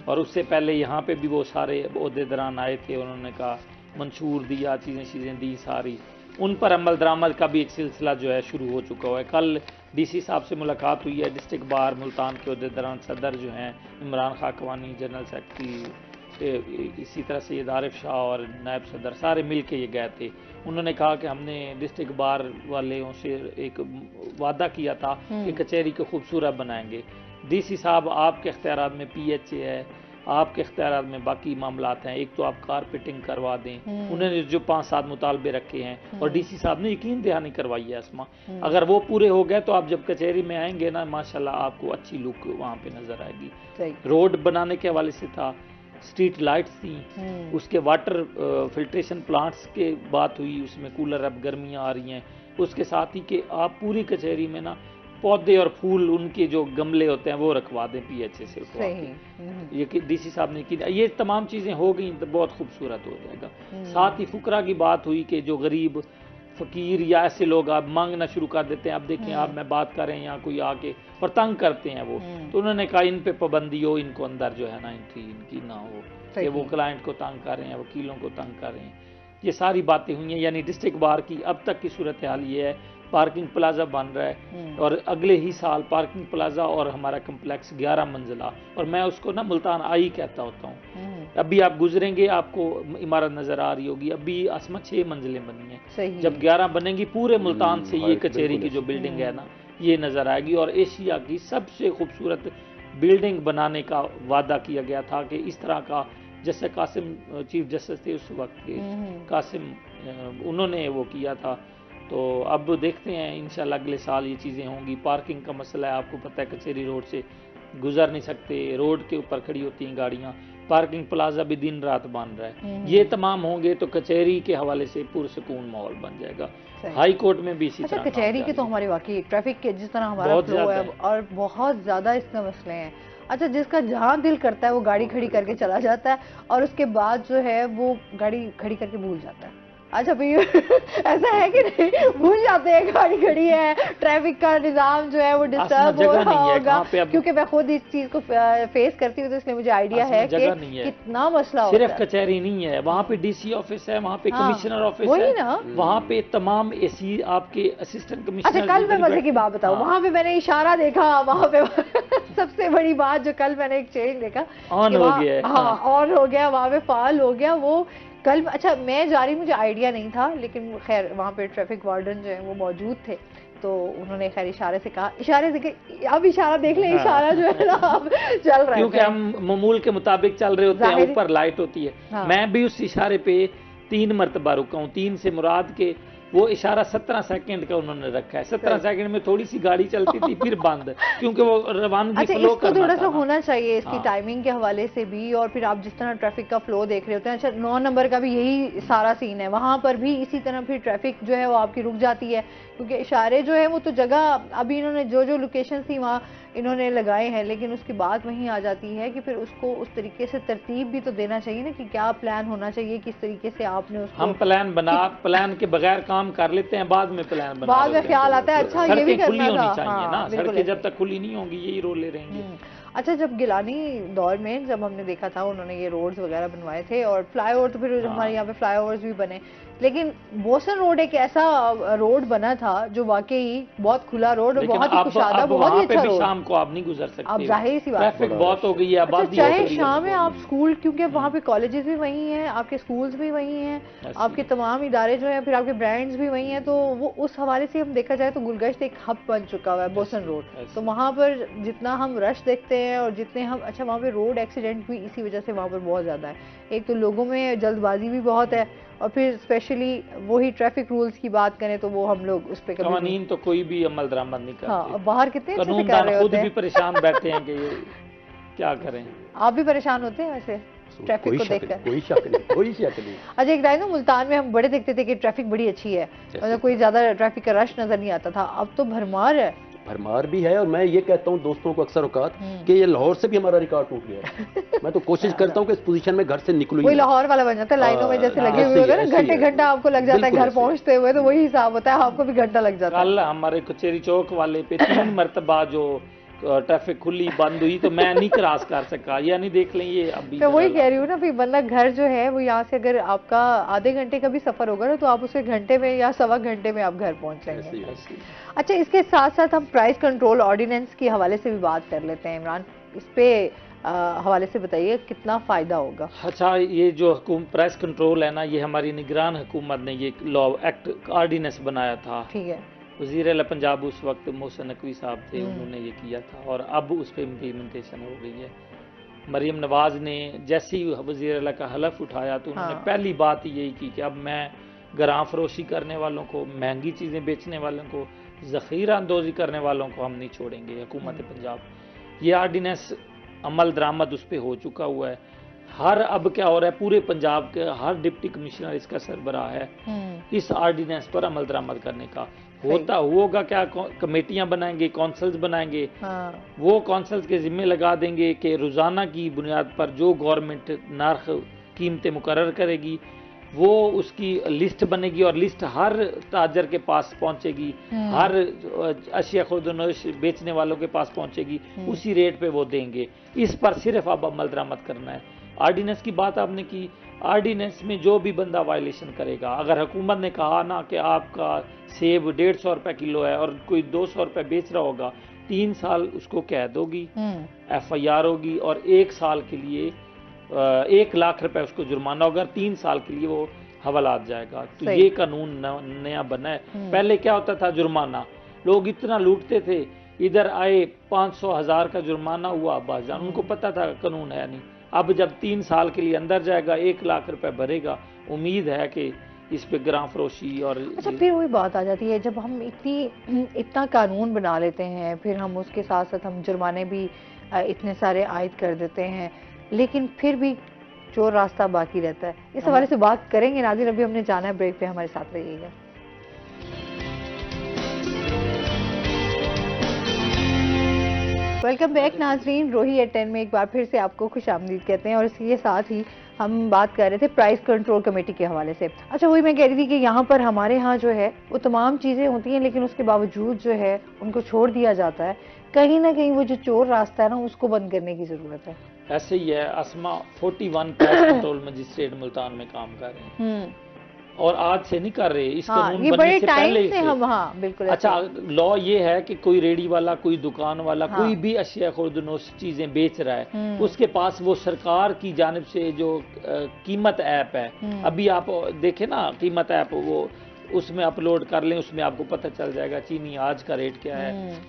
Speaker 2: और उससे पहले यहाँ पे भी वो सारे ओहदेदारान आए थे, उन्होंने कहा मंशूर दिया, चीज़ें दी सारी, उन पर अमल दरामद का भी एक सिलसिला जो है शुरू हो चुका हुआ है। कल डीसी साहब से मुलाकात हुई है, डिस्ट्रिक्ट बार मुल्तान के ओहदेदारान सदर जो हैं इमरान खाकवानी, जनरल सेक्रेटरी, इसी तरह से आरिफ शाह और नायब सदर, सारे मिल के ये गए थे। उन्होंने कहा कि हमने डिस्ट्रिक्ट बार वालों से एक वादा किया था कि कचहरी को खूबसूरत बनाएंगे। डीसी साहब आपके इख्तियारात में PHA है, आपके इख्तियारात में बाकी मामलात हैं, एक तो आप कारपेटिंग करवा दें, उन्होंने जो 5-7 मुतालबे रखे हैं और डीसी साहब ने यकीन दहानी करवाई है आसमा, अगर वो पूरे हो गए तो आप जब कचहरी में आएंगे ना, माशाल्लाह आपको अच्छी लुक वहाँ पे नजर आएगी। रोड बनाने के हवाले से था, स्ट्रीट लाइट्स थी, उसके वाटर फिल्ट्रेशन प्लांट्स के बात हुई, उसमें कूलर, अब गर्मियाँ आ रही हैं, उसके साथ ही कि आप पूरी कचहरी में ना पौधे और फूल उनके जो गमले होते हैं वो रखवा दें PHA से। ये कि डीसी साहब ने की, ये तमाम चीज़ें हो गई तो बहुत खूबसूरत हो जाएगा। साथ ही फुकरा की बात हुई कि जो गरीब फकीर या ऐसे लोग आप मांगना शुरू कर देते हैं, आप देखें आप मैं बात कर रहे हैं यहाँ कोई आके और तंग करते हैं वो, तो उन्होंने कहा इन पे पाबंदी हो, इनको अंदर जो है ना एंट्री इनकी ना हो, कि वो क्लाइंट को तंग कर रहे हैं, वकीलों को तंग कर रहे हैं। ये सारी बातें हुई हैं। यानी डिस्ट्रिक्ट बार की अब तक की सूरत हाल ये है, पार्किंग प्लाजा बन रहा है और अगले ही साल पार्किंग प्लाजा और हमारा कम्प्लेक्स 11 मंजिला, और मैं उसको ना मुल्तान आई कहता होता हूँ। अभी आप गुजरेंगे आपको इमारत नजर आ रही होगी, अभी आसमा 6 मंजिलें बनी हैं, जब 11 बनेंगी पूरे मुल्तान से ये कचहरी की जो बिल्डिंग है ना ये नजर आएगी, और एशिया की सबसे खूबसूरत बिल्डिंग बनाने का वादा किया गया था कि इस तरह का जैसे कासिम चीफ जस्टिस थे उस वक्त के, कासिम, उन्होंने वो किया था। तो अब देखते हैं इंशाल्लाह अगले साल ये चीज़ें होंगी। पार्किंग का मसला है, आपको पता है कचेरी रोड से गुजर नहीं सकते, रोड के ऊपर खड़ी होती हैं गाड़ियाँ, पार्किंग प्लाजा भी दिन रात बन रहा है। ये तमाम होंगे तो कचहरी के हवाले से पुरसकून माहौल बन जाएगा। हाई कोर्ट में भी इसी तरह।
Speaker 1: कचहरी के तो हमारी वाकई ट्रैफिक के जिस तरह हमारा फ्लो है और बहुत ज्यादा इसमें मसले हैं। अच्छा, जिसका जहाँ दिल करता है वो गाड़ी खड़ी करके चला जाता है और उसके बाद जो है वो गाड़ी खड़ी करके भूल जाता है। अच्छा भाई ऐसा है कि नहीं, भूल जाते हैं गाड़ी खड़ी है, ट्रैफिक का निजाम जो है वो डिस्टर्ब हो रहा होगा, क्योंकि मैं खुद इस चीज को फेस करती हूँ, तो इसलिए मुझे आइडिया है कि कितना मसला होता है।
Speaker 2: सिर्फ कचहरी नहीं है, वहाँ पे डीसी ऑफिस है, वहाँ पे कमिश्नर ऑफिस है, वहाँ पे तमाम एसी आपके असिस्टेंट कमिश्नर।
Speaker 1: अच्छा, कल मैं मजे की बात बताऊँ, वहाँ पे मैंने इशारा देखा, वहाँ पे सबसे बड़ी बात जो कल मैंने एक चेंज देखा,
Speaker 2: ऑन हो गया,
Speaker 1: हाँ ऑन हो गया, वहाँ पे फाल हो गया वो कल। अच्छा, मैं जा रही, मुझे आइडिया नहीं था, लेकिन खैर वहाँ पे ट्रैफिक वार्डन जो है वो मौजूद थे, तो उन्होंने खैर इशारे से कहा, इशारे से कि अब इशारा देख ले, इशारा जो है ना अब चल रहा है,
Speaker 2: क्योंकि हम मामूल के मुताबिक चल रहे होते हैं, ऊपर लाइट होती है। हाँ। मैं भी उस इशारे पे 3 मरतबा रुका हूँ, 3 से मुराद के वो इशारा 17 सेकंड का उन्होंने रखा है। 17 सेकंड में थोड़ी सी गाड़ी चलती थी फिर बंद, क्योंकि वो रवानगी फ्लो करना
Speaker 1: थोड़ा सा होना चाहिए इसकी टाइमिंग के हवाले से भी। और फिर आप जिस तरह ट्रैफिक का फ्लो देख रहे होते हैं, अच्छा 9 नंबर का भी यही सारा सीन है, वहां पर भी इसी तरह फिर ट्रैफिक जो है वो आपकी रुक जाती है, क्योंकि इशारे जो है वो तो जगह अभी इन्होंने जो लोकेशन थी वहाँ इन्होंने लगाए हैं, लेकिन उसकी बात वहीं आ जाती है कि फिर उसको उस तरीके से तरतीब भी तो देना चाहिए ना, कि क्या प्लान होना चाहिए, किस तरीके से आपने उसको।
Speaker 2: हम प्लान के बगैर काम कर लेते हैं, बाद में प्लान बना,
Speaker 1: बाद में ख्याल आता है अच्छा ये भी करना था।
Speaker 2: चाहिए ना, सड़कें जब तक खुली नहीं होंगी यही रोले रहेंगे।
Speaker 1: अच्छा, जब गिलानी दौर में जब हमने देखा था उन्होंने ये रोड्स वगैरह बनवाए थे और फ्लाईओवर, तो फिर हमारे यहाँ पे फ्लाईओवर्स भी बने, लेकिन बोसन रोड एक ऐसा रोड बना था जो वाकई बहुत खुला रोड, बहुत ही कुशादा, बहुत ही अच्छा रोड।
Speaker 2: शाम को आप नहीं गुजर सकते,
Speaker 1: अब जाहिर सी बात,
Speaker 2: ट्रैफिक बहुत हो गई है।
Speaker 1: अच्छा, चाहे शाम में आप स्कूल, क्योंकि वहाँ पे कॉलेजेस भी वही हैं, आपके स्कूल्स भी वही हैं, आपके तमाम इदारे जो हैं, फिर आपके ब्रांड्स भी वही हैं, तो वो उस हवाले से हम देखा जाए तो गुलगश्त एक हब बन चुका हुआ है बोसन रोड। तो वहाँ पर जितना हम रश देखते हैं और जितने हम, अच्छा वहाँ पे रोड एक्सीडेंट भी इसी वजह से वहाँ पर बहुत ज़्यादा है। एक तो लोगों में जल्दबाजी भी बहुत है, और फिर स्पेशली वही ट्रैफिक रूल्स की बात करें तो वो हम लोग उस पे कभी
Speaker 2: कानून तो कोई भी अमल दरामद नहीं करते।
Speaker 1: हाँ, बाहर कितने अच्छे से
Speaker 2: कर रहे होते हैं, खुद भी परेशान बैठे हैं कि ये क्या करें।
Speaker 1: आप भी परेशान होते हैं वैसे ट्रैफिक को देखकर?
Speaker 3: कोई शक नहीं, कोई शक नहीं।
Speaker 1: अच्छा, एक टाइम मुल्तान में हम बड़े देखते थे कि ट्रैफिक बड़ी अच्छी है, मतलब कोई ज्यादा ट्रैफिक का रश नजर नहीं आता था, अब तो भरमार है।
Speaker 3: भरमार भी है, और मैं ये कहता हूँ दोस्तों को अक्सर औकात कि ये लाहौर से भी हमारा रिकॉर्ड टूट गया है। मैं तो कोशिश करता हूँ कि इस पोजीशन में घर से निकलूं,
Speaker 1: वही लाहौर वाला बन जाता है, लाइनों में जैसे लगे हुए होते हैं ना, घंटा आपको लग जाता है घर पहुंचते हुए, तो वही हिसाब होता है, आपको भी घंटा लग जाता है।
Speaker 2: कल हमारे कचेरी चौक वाले पे 3 मरतबा जो ट्रैफिक खुली बंद हुई, तो मैं नहीं क्रॉस कर सका, यानी देख लें ये अभी।
Speaker 1: तो वही कह रही हूँ ना, फिर बंदा घर जो है वो यहाँ से अगर आपका आधे घंटे का भी सफर होगा ना, तो आप उसे घंटे में या सवा घंटे में आप घर पहुँच जाएंगे। अच्छा, इसके साथ साथ हम प्राइस कंट्रोल ऑर्डिनेंस के हवाले से भी बात कर लेते हैं। इमरान, इस पे हवाले से बताइए कितना फ़ायदा होगा।
Speaker 2: अच्छा, ये जो प्राइस कंट्रोल है ना, ये हमारी निगरान हुकूमत ने ये लॉ एक्ट ऑर्डिनेंस बनाया था।
Speaker 1: ठीक है।
Speaker 2: वज़ीर आला पंजाब उस वक्त मोहसिन नकवी साहब थे, उन्होंने ये किया था और अब उस पर इम्प्लीमेंटेशन हो गई है। मरीम नवाज ने जैसे ही वज़ीर आला का हलफ उठाया तो उन्होंने पहली बात यही की कि अब मैं गरां फरोशी करने वालों को, महंगी चीज़ें बेचने वालों को, ज़ख़ीरा अंदोज़ी करने वालों को हम नहीं छोड़ेंगे। हुकूमत पंजाब ये आर्डिनेंस अमल दरामद उस पर हो चुका हुआ है। अब क्या हो रहा है, पूरे पंजाब के हर डिप्टी कमिश्नर इसका सरबराह है इस आर्डिनेंस पर अमल दरामद करने का। होगा क्या, कमेटियां बनाएंगे, कौंसल्स बनाएंगे, वो कौंसल्स के जिम्मे लगा देंगे कि रोज़ाना की बुनियाद पर जो गवर्नमेंट नर्ख कीमतें मुकर्रर करेगी वो उसकी लिस्ट बनेगी और लिस्ट हर ताजर के पास पहुंचेगी, हर अशिया खुर्दनोश बेचने वालों के पास पहुंचेगी, उसी रेट पे वो देंगे। इस पर सिर्फ अब अमल दरामद करना है। आर्डिनेंस की बात आपने की, आर्डिनेंस में जो भी बंदा वायलेशन करेगा, अगर हुकूमत ने कहा ना कि आपका सेब 150 रुपये किलो है और कोई 200 रुपये बेच रहा होगा, 3 साल उसको कैद होगी, FIR होगी और 1 साल के लिए 1 लाख रुपए उसको जुर्माना होगा, 3 साल के लिए वो हवालात जाएगा। तो ये कानून नया बना है। पहले क्या होता था, जुर्माना लोग इतना लूटते थे, इधर आए 500 1000 का जुर्माना हुआ, बाजान उनको पता था कानून है नहीं, अब जब 3 साल के लिए अंदर जाएगा 1 लाख रुपए भरेगा, उम्मीद है कि इस पे ग्रां फरोशी और
Speaker 1: अच्छा, फिर वही बात आ जाती है, जब हम इतना कानून बना लेते हैं, फिर हम उसके साथ साथ हम जुर्माने भी इतने सारे आयद कर देते हैं, लेकिन फिर भी चोर रास्ता बाकी रहता है। इस हवाले से बात करेंगे नाज़रीन, अभी हमने जाना है ब्रेक पे, हमारे साथ रहिएगा। वेलकम बैक नाजरीन, रोही एट 10 में एक बार फिर से आपको खुशामदीद कहते हैं। और इसके साथ ही हम बात कर रहे थे प्राइस कंट्रोल कमेटी के हवाले से। अच्छा, वही मैं कह रही थी कि यहाँ पर हमारे यहाँ जो है वो तमाम चीज़ें होती हैं, लेकिन उसके बावजूद जो है उनको छोड़ दिया जाता है। कहीं ना कहीं वो जो चोर रास्ता है ना, उसको बंद करने की ज़रूरत है।
Speaker 2: ऐसे ही है, Asma 41 price control magistrate Multan में काम कर रहे हैं और आज से नहीं कर रहे, इस कानून बनने से पहले से।
Speaker 1: हम हाँ बिल्कुल।
Speaker 2: अच्छा, लॉ ये है कि कोई रेडी वाला, कोई दुकान वाला, कोई भी अशिया खुर्दनोश चीजें बेच रहा है, उसके पास वो सरकार की जानिब से जो कीमत ऐप है, अभी आप देखें ना कीमत ऐप, वो उसमें अपलोड कर लें, उसमें आपको पता चल जाएगा चीनी आज का रेट क्या है,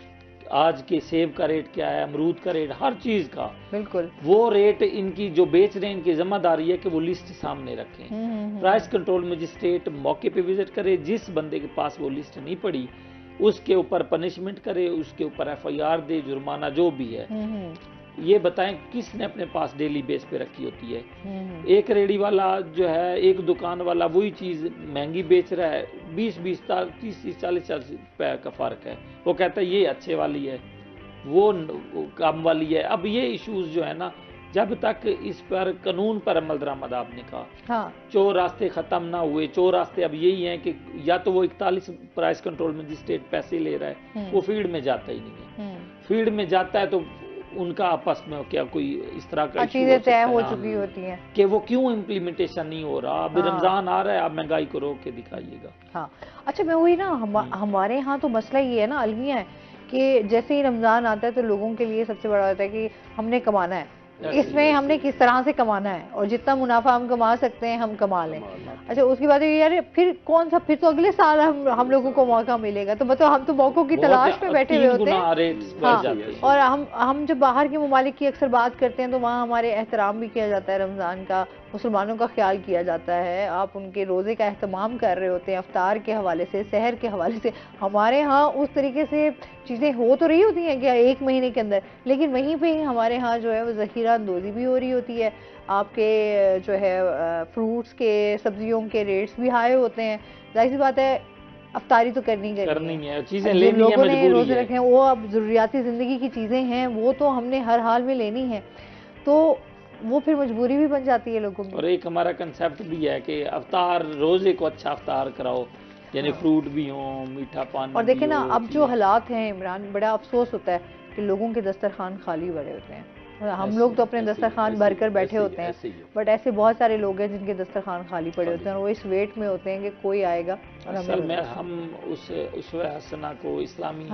Speaker 2: आज के सेब का रेट क्या है, अमरूद का रेट, हर चीज का
Speaker 1: बिल्कुल
Speaker 2: वो रेट इनकी जो बेच रहे हैं इनकी जिम्मेदारी है कि वो लिस्ट सामने रखें। प्राइस कंट्रोल मजिस्ट्रेट मौके पे विजिट करे, जिस बंदे के पास वो लिस्ट नहीं पड़ी उसके ऊपर पनिशमेंट करे, उसके ऊपर FIR दे, जुर्माना जो भी है। ये बताएं किसने अपने पास डेली बेस पे रखी होती है। एक रेडी वाला जो है, एक दुकान वाला वही चीज महंगी बेच रहा है, 20-20 30-30 40-40 रुपए का फर्क है, वो कहता है ये अच्छे वाली है, वो कम वाली है। अब ये इश्यूज जो है ना, जब तक इस पर कानून पर अमल दरामद आपने कहा, हाँ। चोर रास्ते खत्म ना हुए, चोर रास्ते अब यही हैं कि या तो वो 41 प्राइस कंट्रोल मजिस्ट्रेट पैसे ले रहा है, वो फील्ड में जाता ही नहीं है, फील्ड में जाता है तो उनका आपस में क्या कोई इस तरह का
Speaker 1: चीजें तय हो चुकी होती हैं
Speaker 2: कि वो क्यों इम्प्लीमेंटेशन नहीं हो रहा। अभी रमजान आ रहा है, आप महंगाई को रोक के दिखाइएगा।
Speaker 1: हाँ, अच्छा, मैं वही ना, हमारे यहाँ तो मसला ये है ना, अलमिया है कि जैसे ही रमजान आता है तो लोगों के लिए सबसे बड़ा होता है कि हमने कमाना है, इसमें हमने किस तरह से कमाना है और जितना मुनाफा हम कमा सकते हैं हम कमा लें। अच्छा, उसकी बात है यार, फिर कौन सा, फिर तो अगले साल हम लोगों को मौका मिलेगा, तो मतलब हम तो मौकों की तलाश में बैठे हुए होते हैं। हाँ, और हम जब बाहर के ममालिक की अक्सर बात करते हैं तो वहाँ हमारे एहतराम भी किया जाता है, रमज़ान का मुसलमानों का ख्याल किया जाता है, आप उनके रोज़े का एहतमाम कर रहे होते हैं, अफ्तार के हवाले से, सहर के हवाले से। हमारे यहाँ उस तरीके से चीज़ें हो तो रही होती हैं क्या 1 महीने के अंदर, लेकिन वहीं पे हमारे यहाँ जो है वो ज़ख़ीरा अंदोज़ी भी हो रही होती है, आपके जो है फ्रूट्स के, सब्जियों के रेट्स भी हाई होते हैं। जाहिर सी बात है, अफ्तारी तो करनी
Speaker 2: है, चीज़ें लेनी है,
Speaker 1: लोगों ने रोज़े रखे हैं, वो अब ज़रूरियाती ज़िंदगी की चीज़ें हैं, वो तो हमने हर हाल में लेनी है, तो वो फिर मजबूरी भी बन जाती है लोगों की।
Speaker 2: और एक हमारा कंसेप्ट भी है कि अफ्तार, रोजे को अच्छा अफ्तार कराओ, यानी फ्रूट भी हो, मीठा पानी।
Speaker 1: और देखे ना, अब जो हालात हैं इमरान, बड़ा अफसोस होता है कि लोगों के दस्तरखान खाली बड़े होते हैं। हम लोग तो अपने दस्तरखान भरकर बैठे होते हैं, बट ऐसे बहुत सारे लोग हैं जिनके दस्तरखान खाली पड़े होते हैं और वो इस वेट में होते हैं कि कोई आएगा और
Speaker 2: असल में हम उस हसना को, इस्लामी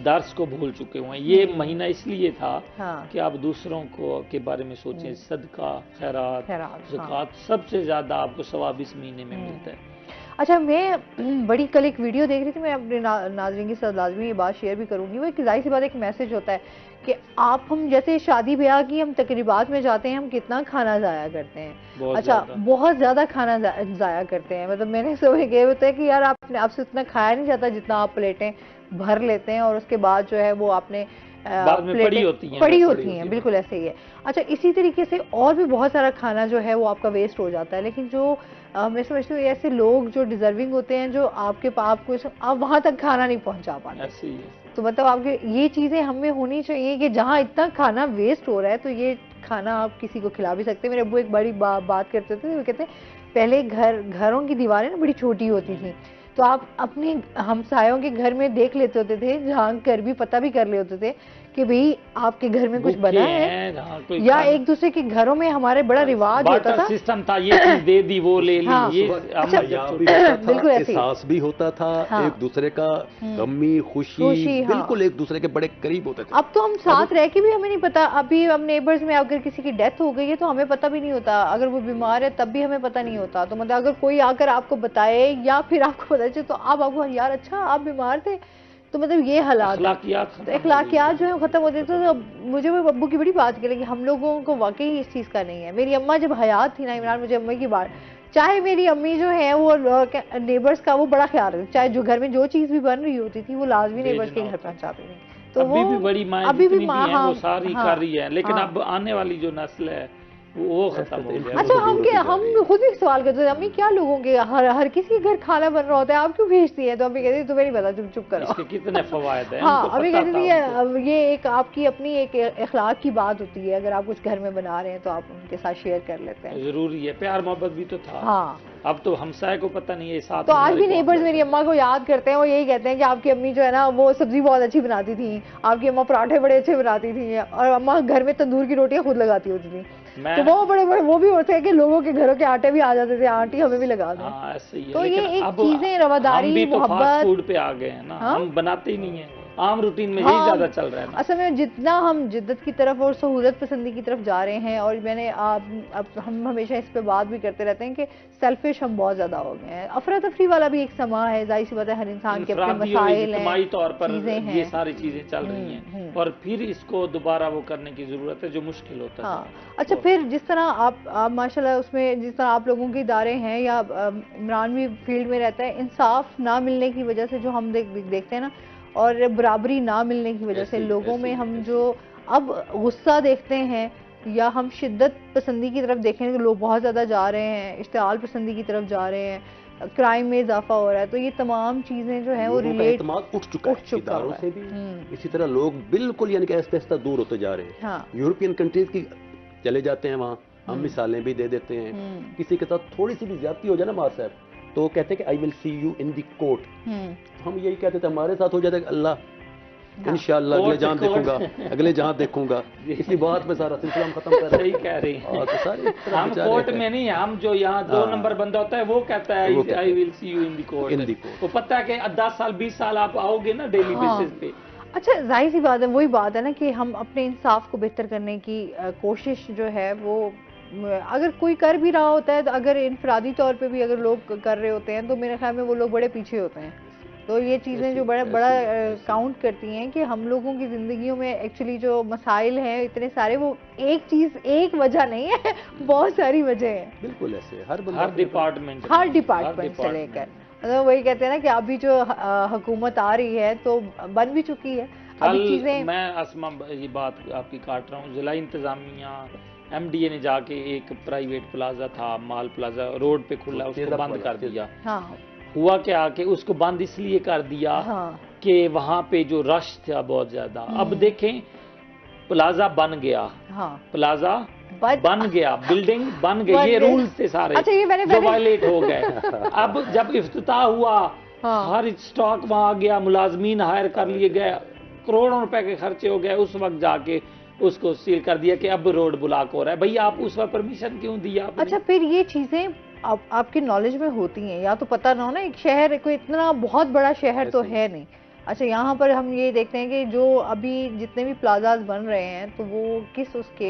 Speaker 2: दर्स को भूल चुके हुए हैं। ये महीना इसलिए था कि आप दूसरों को के बारे में सोचें, सदका, खैरात, ज़कात, सबसे ज्यादा आपको सवाब इस महीने में मिलता है।
Speaker 1: अच्छा, मैं बड़ी कल एक वीडियो देख रही थी, मैं अपने नाज़रीन के साथ लाजमी ये बात शेयर भी करूंगी। वो एक जाहिर सी बात, एक मैसेज होता है कि हम जैसे शादी ब्याह की हम तकरीबात में जाते हैं, हम कितना खाना ज़ाया करते हैं। अच्छा, बहुत ज़्यादा खाना ज़ाया करते हैं, मतलब मैंने सुबह कहे होता है कि यार आपसे उतना खाया नहीं जाता जितना आप प्लेटें भर लेते हैं और उसके बाद जो है वो आपने
Speaker 2: पड़ी होती हैं।
Speaker 1: बिल्कुल ऐसे ही है। अच्छा, इसी तरीके से और भी बहुत सारा खाना जो है वो आपका वेस्ट हो जाता है, लेकिन जो मैं समझती हूँ ऐसे लोग जो डिजर्विंग होते हैं, जो आपको आप वहां तक खाना नहीं पहुंचा पाते, तो मतलब आपके ये चीजें हमें होनी चाहिए कि जहाँ इतना खाना वेस्ट हो रहा है तो ये खाना आप किसी को खिला भी सकते हैं। मेरे अब्बू एक बड़ी बात करते थे, वो कहते हैं पहले घरों की दीवारें ना बड़ी छोटी होती थी, तो आप अपने हमसायों के घर में देख लेते होते थे, झांक कर भी पता भी कर ले होते थे कि भाई आपके घर में कुछ बना है, या एक दूसरे के घरों में हमारे बड़ा रिवाज होता था,
Speaker 2: सिस्टम था, ये चीज दे दी वो ले ली।
Speaker 1: हाँ,
Speaker 2: ये
Speaker 1: अच्छा,
Speaker 3: बिल्कुल एहसास भी होता था, हाँ, एक दूसरे का गमी खुशी बिल्कुल एक दूसरे के बड़े करीब होते थे।
Speaker 1: अब तो हम साथ रह के भी हमें नहीं पता। अभी हम नेबर्स में अगर किसी की डेथ हो गई है तो हमें पता भी नहीं होता, अगर वो बीमार है तब भी हमें पता नहीं होता। तो मतलब अगर कोई आकर आपको बताए या फिर आपको पता चले तो आप आपको यार अच्छा आप बीमार थे, तो मतलब ये हालात,
Speaker 2: तो
Speaker 1: अखलाकियात जो है खत्म होते हैं। तो मुझे वो अब्बू की बड़ी बात की लगी, हम लोगों को वाकई इस चीज़ का नहीं है। मेरी अम्मा जब हयात थी ना इमरान, मुझे अम्मा की बात, चाहे मेरी अम्मी जो है वो नेबर्स का वो बड़ा ख्याल रखती, चाहे जो घर में जो चीज़ भी बन रही होती थी वो लाजमी नेबर्स के घर पहुंचाती थी। तो
Speaker 2: अभी भी बड़ी माएँ जितनी भी हैं वो सारी कर रही है, लेकिन
Speaker 1: हाँ।
Speaker 2: अब आने वाली जो नस्ल है वो खत्म हो गया।
Speaker 1: अच्छा, हम खुद भी सवाल करते हैं, अम्मी क्या लोगों के हर किसी के घर खाना बन रहा होता है, आप क्यों भेजती है? तो अम्मी कहती है तुम्हें नहीं पता, चुप करो।
Speaker 2: इसके कितने फवायद हैं।
Speaker 1: हाँ, अम्मी कहती थी ये एक आपकी अपनी एक अखलाक की बात होती है, अगर आप कुछ घर में बना रहे हैं तो आप उनके साथ शेयर कर लेते हैं।
Speaker 2: जरूरी है, प्यार मोहब्बत भी तो था।
Speaker 1: हाँ,
Speaker 2: अब तो हमसाये को पता नहीं है साथ।
Speaker 1: तो आज भी नेबर्स मेरी अम्मा को याद करते हैं, वो यही कहते हैं कि आपकी अम्मी जो है ना वो सब्जी बहुत अच्छी बनाती थी, आपकी अम्मा पराठे बड़े अच्छे बनाती थी, और अम्मा घर में तंदूर की रोटियां खुद लगाती होती थी। तो वो बड़े बड़े वो भी होते हैं कि लोगों के घरों के आटे भी आ जाते थे, आंटी हमें भी लगा दो।
Speaker 2: हाँ, ऐसे ही है।
Speaker 1: तो ये एक चीजें, रवादारी, मोहब्बत,
Speaker 2: फास्ट फूड पे आ गए हैं ना। हम बनाते ही नहीं है, आम रूटीन में यही ज्यादा चल रहा है ना।
Speaker 1: असल में जितना हम जिद्दत की तरफ और सहूलत पसंदी की तरफ जा रहे हैं, और मैंने अब हम हमेशा इस पे बात भी करते रहते हैं कि सेल्फिश हम बहुत ज्यादा हो गए हैं। अफरा तफरी वाला भी एक समा है, जाहिर सी बात है, हर इंसान के अपने मसाइल हैं,
Speaker 2: इज्तिमाई तौर पर ये सारी चीजें चल रही हैं, और फिर इसको दोबारा वो करने की जरूरत है जो मुश्किल होता है।
Speaker 1: अच्छा, फिर जिस तरह आप माशाल्लाह उसमें जिस तरह आप लोगों के इदारे हैं, या इमरान भी फील्ड में रहता है, इंसाफ ना मिलने की वजह से जो हम देखते हैं ना, और बराबरी ना मिलने की वजह से लोगों में हम जो अब गुस्सा देखते हैं, या हम शिद्दत पसंदी की तरफ देखें तो लोग बहुत ज़्यादा जा रहे हैं, इश्तिआल पसंदी की तरफ जा रहे हैं, क्राइम में इजाफा हो रहा है। तो ये तमाम चीज़ें जो है वो रिलेट
Speaker 3: उठ चुका है इदारों से भी। इसी तरह लोग बिल्कुल यानी कि आहिस्ता आहिस्ता दूर होते जा रहे हैं।
Speaker 1: हाँ।
Speaker 3: यूरोपियन कंट्रीज की चले जाते हैं, वहाँ हम मिसालें भी दे देते हैं। किसी के साथ थोड़ी सी भी ज्यादती हो जाए ना मार साहब, तो वो कहते हैं कि I will see you in the court. हम यही कहते थे, हमारे साथ हो जाता है अल्लाह इंशाअल्लाह अगले जहां देखूंगा इसी बात पे सारा सिलसिला हम खत्म कर रहे हैं।
Speaker 2: कह रही हैं।
Speaker 3: तो सारे
Speaker 2: हम कोर्ट में नहीं, हम जो यहाँ 2 नंबर बंदा होता है वो कहता है I will see you in the court. वो पता है कि 10 साल 20 साल आप आओगे ना डेली बेसिस पे।
Speaker 1: अच्छा, जाहिर सी बात है, वही बात है ना कि हम अपने इंसाफ को बेहतर करने की कोशिश जो है वो, अगर कोई कर भी रहा होता है, तो अगर इनफरादी तौर पे भी अगर लोग कर रहे होते हैं, तो मेरे ख्याल में वो लोग बड़े पीछे होते हैं। तो ये चीज़ें जो बड़ा काउंट करती हैं कि हम लोगों की ज़िंदगियों में एक्चुअली जो मसाइल हैं इतने सारे, वो एक चीज़ एक वजह नहीं है, बहुत सारी वजह हैं।
Speaker 3: बिल्कुल ऐसे हर
Speaker 2: डिपार्टमेंट
Speaker 1: से लेकर, मतलब वही कहते हैं ना कि अभी जो हुकूमत आ रही है तो बन भी चुकी है अभी चीज़ें।
Speaker 2: मैं आसमा ये बात आपकी काट रहा हूँ, जिला इंतजामिया MDA ने जाके एक प्राइवेट प्लाजा था, माल प्लाजा रोड पे खुला, उसको बंद कर दिया।
Speaker 1: हाँ।
Speaker 2: हुआ क्या कि उसको बंद इसलिए कर दिया कि वहां पे जो रश था बहुत ज्यादा। अब देखें, प्लाजा बन गया, प्लाजा बन गया, बिल्डिंग बन गई, ये रूल्स थे सारे जो वायलेट हो गए। अब जब इफ्तिताह हुआ, हर स्टॉक वहां आ गया, मुलाजमीन हायर कर लिए गए, करोड़ों रुपए के खर्चे हो गए, उस वक्त जाके उसको सील कर दिया कि अब रोड ब्लॉक हो रहा है। भैया आप उस वक्त परमिशन क्यों दिया?
Speaker 1: अच्छा, फिर ये चीजें आपके नॉलेज में होती हैं, या तो पता ना हो ना, एक शहर कोई इतना बहुत बड़ा शहर तो है नहीं। अच्छा, यहाँ पर हम ये देखते हैं कि जो अभी जितने भी प्लाजाज बन रहे हैं तो वो किस उसके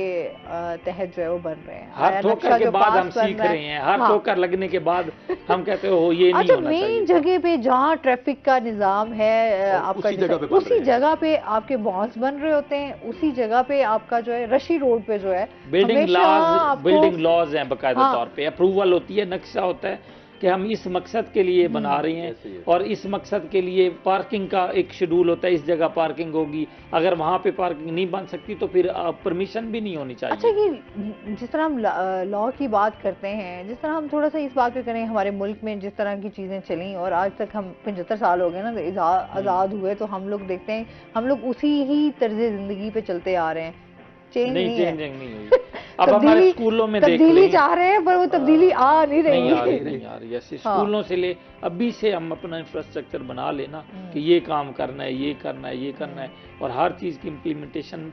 Speaker 1: तहत जो है वो बन रहे हैं।
Speaker 2: हर ठोकर के बाद हम सीख रहे हैं, हर ठोकर लगने के बाद हम कहते हो ये नहीं होना चाहिए।
Speaker 1: मेन जगह पे जहाँ ट्रैफिक का निजाम है आपका, उसी जगह पे आपके मॉल्स बन रहे होते हैं, उसी जगह पे आपका जो है रशी रोड पे जो है
Speaker 2: बिल्डिंग लॉज हैं बाकायदा तौर पे, अप्रूवल होती है, नक्शा होता है कि हम इस मकसद के लिए बना रहे हैं, और इस मकसद के लिए पार्किंग का एक शेड्यूल होता है, इस जगह पार्किंग होगी, अगर वहाँ पे पार्किंग नहीं बन सकती तो फिर परमिशन भी नहीं होनी चाहिए।
Speaker 1: अच्छा, कि जिस तरह हम लॉ की बात करते हैं, जिस तरह हम थोड़ा सा इस बात पे करें, हमारे मुल्क में जिस तरह की चीज़ें चली और आज तक हम 75 साल हो गए ना आज़ाद हुए, तो हम लोग देखते हैं हम लोग उसी ही तर्ज ज़िंदगी पे चलते आ रहे हैं, चेंज नहीं हुई।
Speaker 2: अब हमारे स्कूलों में
Speaker 1: तब्दीली चाह रहे हैं, पर वो तब्दीली आ नहीं रही।
Speaker 2: नहीं आ रही। ऐसे स्कूलों से ले अभी से हम अपना इंफ्रास्ट्रक्चर बना लेना कि ये काम करना है, ये करना है, ये करना है, और हर चीज की इम्प्लीमेंटेशन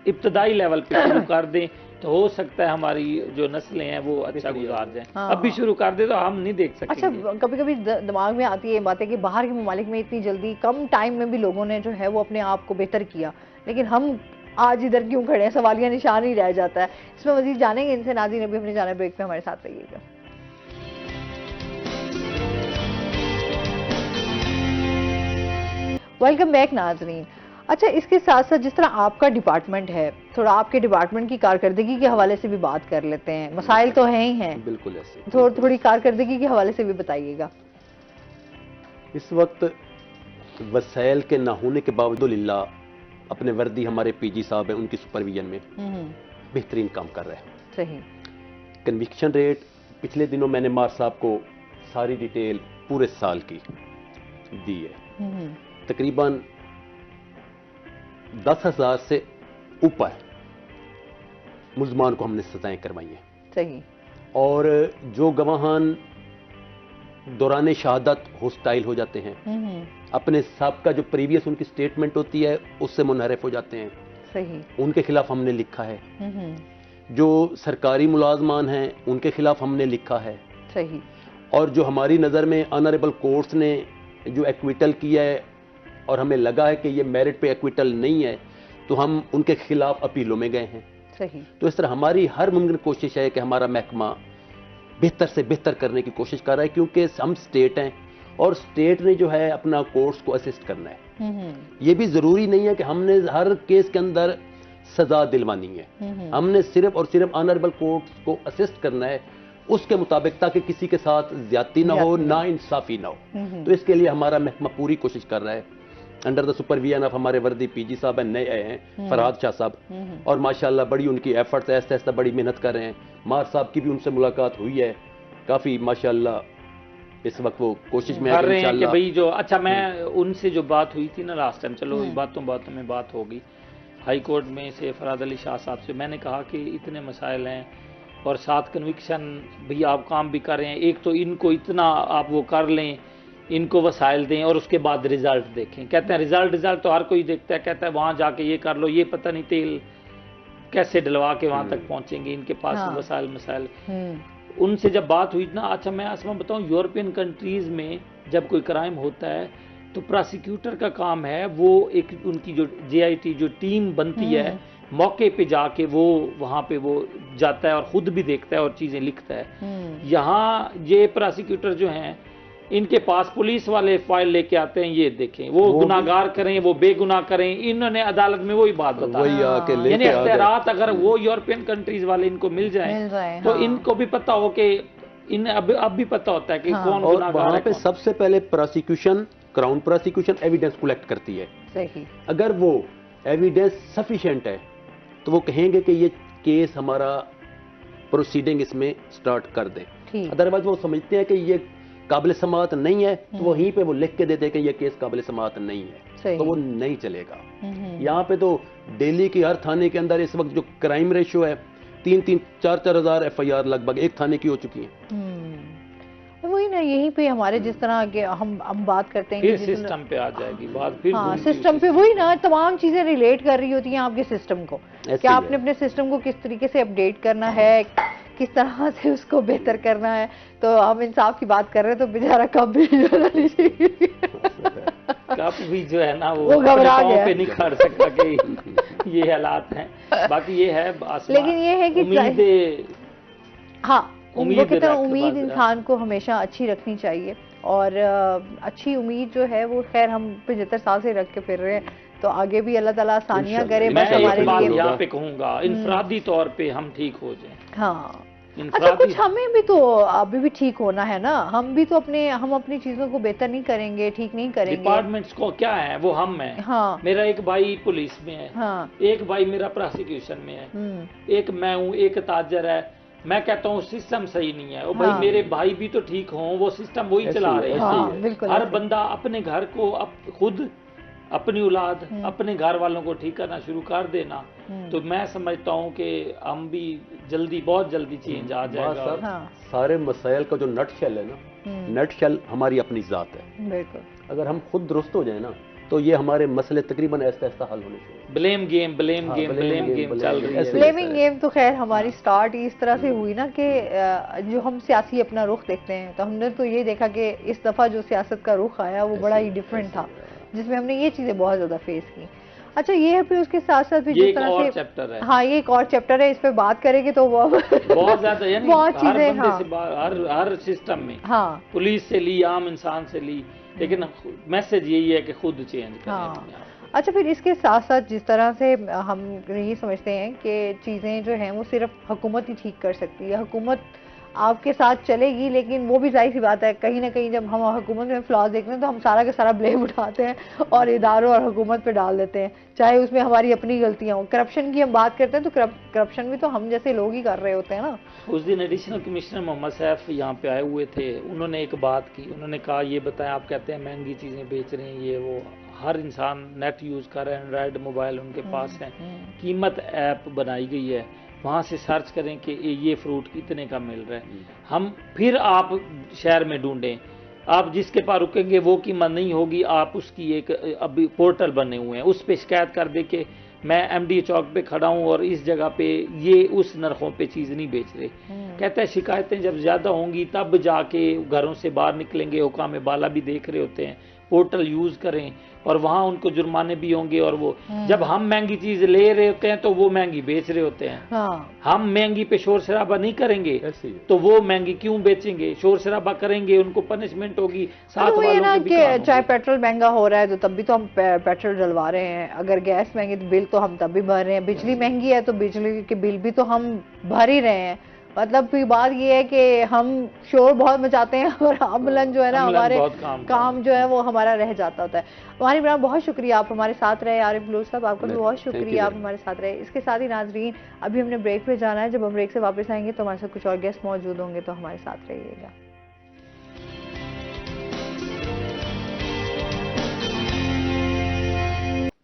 Speaker 2: इब्तदाई लेवल पे शुरू कर दें, तो हो सकता है हमारी जो नस्लें हैं वो अच्छा गुजार जाएं। अभी शुरू कर दे तो हम नहीं देख सकते।
Speaker 1: अच्छा, कभी कभी दिमाग में आती है बातें कि बाहर के ममालिक में इतनी जल्दी कम टाइम में भी लोगों ने जो है वो अपने आप को बेहतर किया, लेकिन हम आज इधर क्यों खड़े हैं, सवालिया निशान ही रह जाता है। इसमें मजीद जानेंगे इनसे। नाज़रीन, अभी अपने जाने ब्रेक पे हमारे साथ रहिएगा। वेलकम बैक नाजरीन। अच्छा, इसके साथ साथ जिस तरह आपका डिपार्टमेंट है, थोड़ा आपके डिपार्टमेंट की कारकर्दगी के हवाले से भी बात कर लेते हैं। मसाइल तो हैं ही हैं,
Speaker 3: बिल्कुल ऐसे
Speaker 1: थोड़ी कारकर्दगी के हवाले से भी बताइएगा।
Speaker 3: इस वक्त वसाइल के ना होने के बावजूद अपने वर्दी हमारे पीजी साहब हैं, उनकी सुपरविजन में बेहतरीन काम कर रहे हैं।
Speaker 1: सही।
Speaker 3: कन्विक्शन रेट पिछले दिनों मैंने मार साहब को सारी डिटेल पूरे साल की दी है। तकरीबन 10,000 से ऊपर मुल्जमान को हमने सजाएं करवाई हैं।
Speaker 1: सही।
Speaker 3: और जो गवाहान दौरान शहादत होस्टाइल हो जाते हैं, अपने साहब का जो प्रीवियस उनकी स्टेटमेंट होती है उससे मुनहरफ हो जाते हैं,
Speaker 1: सही,
Speaker 3: उनके खिलाफ हमने लिखा है। जो सरकारी मुलाजमान हैं उनके खिलाफ हमने लिखा है।
Speaker 1: सही।
Speaker 3: और जो हमारी नज़र में ऑनरेबल कोर्ट्स ने जो एक्विटल किया है और हमें लगा है कि ये मेरिट पे एक्विटल नहीं है, तो हम उनके खिलाफ अपीलों में गए हैं।
Speaker 1: सही।
Speaker 3: तो इस तरह हमारी हर मुमकिन कोशिश है कि हमारा महकमा बेहतर से बेहतर करने की कोशिश कर रहा है, क्योंकि हम स्टेट हैं और स्टेट ने जो है अपना कोर्ट्स को असिस्ट करना है। ये भी जरूरी नहीं है कि हमने हर केस के अंदर सजा दिलवानी है। हमने सिर्फ और सिर्फ ऑनरेबल कोर्ट्स को असिस्ट करना है उसके मुताबिक, ताकि किसी के साथ ज्यादती ना हो, ना इंसाफी ना हो। तो इसके लिए हमारा महकमा पूरी कोशिश कर रहा है। अंडर द सुपरविजन ऑफ हमारे वर्दी पीजी साहब हैं, नए आए हैं फरहाद शाह साहब, और माशाल्लाह बड़ी उनकी एफर्ट्स है, ऐसा ऐसा बड़ी मेहनत कर रहे हैं। मार साहब की भी उनसे मुलाकात हुई है, काफी माशाल्लाह इस वक्त वो कोशिश में
Speaker 2: कर रहे हैं कि भाई जो अच्छा, मैं उनसे जो बात हुई थी ना लास्ट टाइम, चलो बातों में बात होगी, हाई कोर्ट में से फरहाद अली शाह साहब से मैंने कहा कि इतने मसाइल हैं और साथ कन्विक्शन भी आप काम भी कर रहे हैं, एक तो इनको इतना आप वो कर लें, इनको वसाइल दें और उसके बाद रिजल्ट देखें। कहते हैं रिजल्ट तो हर कोई देखता है, कहता है वहां जाके ये कर लो, ये पता नहीं तेल कैसे डलवा के वहां तक पहुंचेंगे, इनके पास मसाइल। उनसे जब बात हुई ना, अच्छा मैं आसमा बताऊं, यूरोपियन कंट्रीज में जब कोई क्राइम होता है तो प्रोसिक्यूटर का काम है, वो एक उनकी जो JIT जो टीम बनती है, मौके पे जाके वो वहां पे वो जाता है और खुद भी देखता है और चीजें लिखता है। यहाँ ये प्रोसिक्यूटर जो हैं, इनके पास पुलिस वाले फाइल लेके आते हैं, ये देखें वो गुनाहगार करें, वो बेगुनाह करें, इन्होंने अदालत में वही बात बताई। यानी अख्तियारात अगर वो यूरोपियन कंट्रीज वाले इनको मिल जाए तो इनको भी पता हो कि इन्हें अब भी पता होता है कि कौन गुनाहगार है।
Speaker 3: पे सबसे पहले prosecution, crown prosecution evidence collect करती है।
Speaker 1: सही।
Speaker 3: अगर वो एविडेंस सफिशिएंट है तो वो कहेंगे कि ये केस हमारा प्रोसीडिंग इसमें स्टार्ट कर दें। अदरवाइज वो समझते हैं कि ये काबिल समाअत नहीं है, तो वहीं पे वो लिख के देते हैं कि ये केस काबिल समाअत नहीं है, तो वो नहीं चलेगा। यहाँ पे तो दिल्ली की हर थाने के अंदर इस वक्त जो क्राइम रेशियो है 3-4 हजार FIR लगभग एक थाने की हो चुकी है।
Speaker 1: वही ना, यहीं पे हमारे जिस तरह के हम बात करते हैं,
Speaker 2: सिस्टम पे आ जाएगी बात, फिर
Speaker 1: सिस्टम पे वही ना, तमाम चीजें रिलेट कर रही होती हैं आपके सिस्टम को, क्या आपने अपने सिस्टम को किस तरीके से अपडेट करना है, किस तरह से उसको बेहतर करना है। तो हम इंसाफ की बात कर रहे हैं तो बेचारा कब
Speaker 2: भी जो है ना वो घबरा गया पे नहीं खड़ सकता कि ये हालात हैं। बाकी ये है,
Speaker 1: लेकिन ये है कि उम्मीद इंसान को हमेशा अच्छी रखनी चाहिए, और अच्छी उम्मीद जो है वो खैर हम 75 साल से रख के फिर रहे हैं, तो आगे भी अल्लाह ताला आसानियां करे।
Speaker 2: मैं एक बात यहाँ पे कहूँगा, इनफरादी तौर पे हम ठीक हो जाएं।
Speaker 1: हाँ, अच्छा कुछ हमें भी तो अभी भी ठीक होना है ना, हम भी तो हम अपनी चीजों को बेहतर नहीं करेंगे, ठीक नहीं करेंगे।
Speaker 2: डिपार्टमेंट्स को क्या है, वो हम हैं।
Speaker 1: हाँ।
Speaker 2: मेरा एक भाई पुलिस में है, हाँ। एक भाई मेरा प्रोसिक्यूशन में है, एक मैं हूँ, एक ताजर है। मैं कहता हूँ सिस्टम सही नहीं है, और भाई मेरे भाई भी तो ठीक हों, वो सिस्टम वही चला रहे हैं। हर बंदा अपने घर को खुद, अपनी औलाद, अपने घर वालों को ठीक करना शुरू कर देना, तो मैं समझता हूँ कि हम भी बहुत जल्दी चेंज आ जाएगा।
Speaker 3: सारे मसाइल का जो नटशेल है ना, नटशेल हमारी अपनी जात है।
Speaker 1: बिल्कुल।
Speaker 3: अगर हम खुद दुरुस्त हो जाए ना, तो ये हमारे मसले तकरीबन ऐसा हल होने चाहिए।
Speaker 2: ब्लेम गेम चल रही है।
Speaker 1: ब्लेमिंग गेम तो खैर हमारी स्टार्ट इस तरह से हुई ना कि जो हम सियासी अपना रुख देखते हैं, तो हमने तो ये देखा कि इस दफा जो सियासत का रुख आया वो बड़ा ही डिफरेंट था, जिसमें हमने ये चीजें बहुत ज्यादा फेस की। अच्छा ये है, फिर उसके साथ साथ भी जिस तरह से
Speaker 2: चैप्टर है,
Speaker 1: हाँ ये एक और चैप्टर है, इस पे बात करेंगे तो वो
Speaker 2: बहुत ज्यादा, यानी
Speaker 1: बहुत चीजें,
Speaker 2: हर सिस्टम में, हाँ, पुलिस से ली, आम इंसान से ली, लेकिन मैसेज यही है कि खुद चेंज करें
Speaker 1: हाँ।
Speaker 2: अपने आप।
Speaker 1: अच्छा, फिर इसके साथ साथ जिस तरह से हम ये समझते हैं कि चीज़ें जो हैं वो सिर्फ हुकूमत ही ठीक कर सकती है, हुकूमत आपके साथ चलेगी, लेकिन वो भी जाहिर सी बात है कहीं ना कहीं जब हम हुकूमत में फ्लॉज देखते हैं तो हम सारा का सारा ब्लेम उठाते हैं और इदारों और हुकूमत पे डाल देते हैं, चाहे उसमें हमारी अपनी गलतियां हो। करप्शन की हम बात करते हैं तो करप्शन भी तो हम जैसे लोग ही कर रहे होते हैं ना।
Speaker 2: उस दिन एडिशनल कमिश्नर मोहम्मद सैफ यहाँ पे आए हुए थे, उन्होंने एक बात की, उन्होंने कहा ये बताएं, आप कहते हैं महंगी चीज़ें बेच रहे हैं, ये वो, हर इंसान नेट यूज़ कर रहा है, एंड्रॉयड मोबाइल उनके पास है, कीमत ऐप बनाई गई है, वहाँ से सर्च करें कि ये फ्रूट कितने का मिल रहा है, हम फिर आप शहर में ढूंढें, आप जिसके पास रुकेंगे वो कीमत नहीं होगी, आप उसकी एक अभी पोर्टल बने हुए हैं, उस पर शिकायत कर दे कि मैं एमडी चौक पे खड़ा हूँ और इस जगह पे ये उस नरखों पे चीज़ नहीं बेच रहे। कहते हैं शिकायतें जब ज़्यादा होंगी तब जाके घरों से बाहर निकलेंगे, हुकाम बाला भी देख रहे होते हैं, पोर्टल यूज़ करें और वहाँ उनको जुर्माने भी होंगे। और वो जब हम महंगी चीज़ ले रहे होते हैं तो वो महंगी बेच रहे होते हैं।
Speaker 1: हाँ।
Speaker 2: हम महंगी पे शोर शराबा नहीं करेंगे तो वो महंगी क्यों बेचेंगे, शोर शराबा करेंगे उनको पनिशमेंट होगी, साथ
Speaker 1: तो ये
Speaker 2: वालों
Speaker 1: ना
Speaker 2: के भी
Speaker 1: कि
Speaker 2: काम होंगे।
Speaker 1: चाहे पेट्रोल महंगा हो रहा है तो तब भी तो हम पेट्रोल डलवा रहे हैं, अगर गैस महंगी तो बिल तो हम तब भी भर रहे हैं, बिजली महंगी है तो बिजली के बिल भी तो हम भर ही रहे हैं। मतलब की बात ये है कि हम शोर बहुत मचाते हैं और अमलन जो है ना
Speaker 2: अमलन
Speaker 1: हमारे
Speaker 2: बहुत
Speaker 1: काम जो है वो हमारा रह जाता होता है। हमारी बड़ा बहुत शुक्रिया, आप हमारे साथ रहे आरिफ बलूच साहब, आपका भी बहुत शुक्रिया, आप हमारे साथ रहे। इसके साथ ही नाजरीन अभी हमने ब्रेक पे जाना है, जब हम ब्रेक से वापस आएंगे तो हमारे साथ कुछ और गेस्ट मौजूद होंगे, तो हमारे साथ रहिएगा।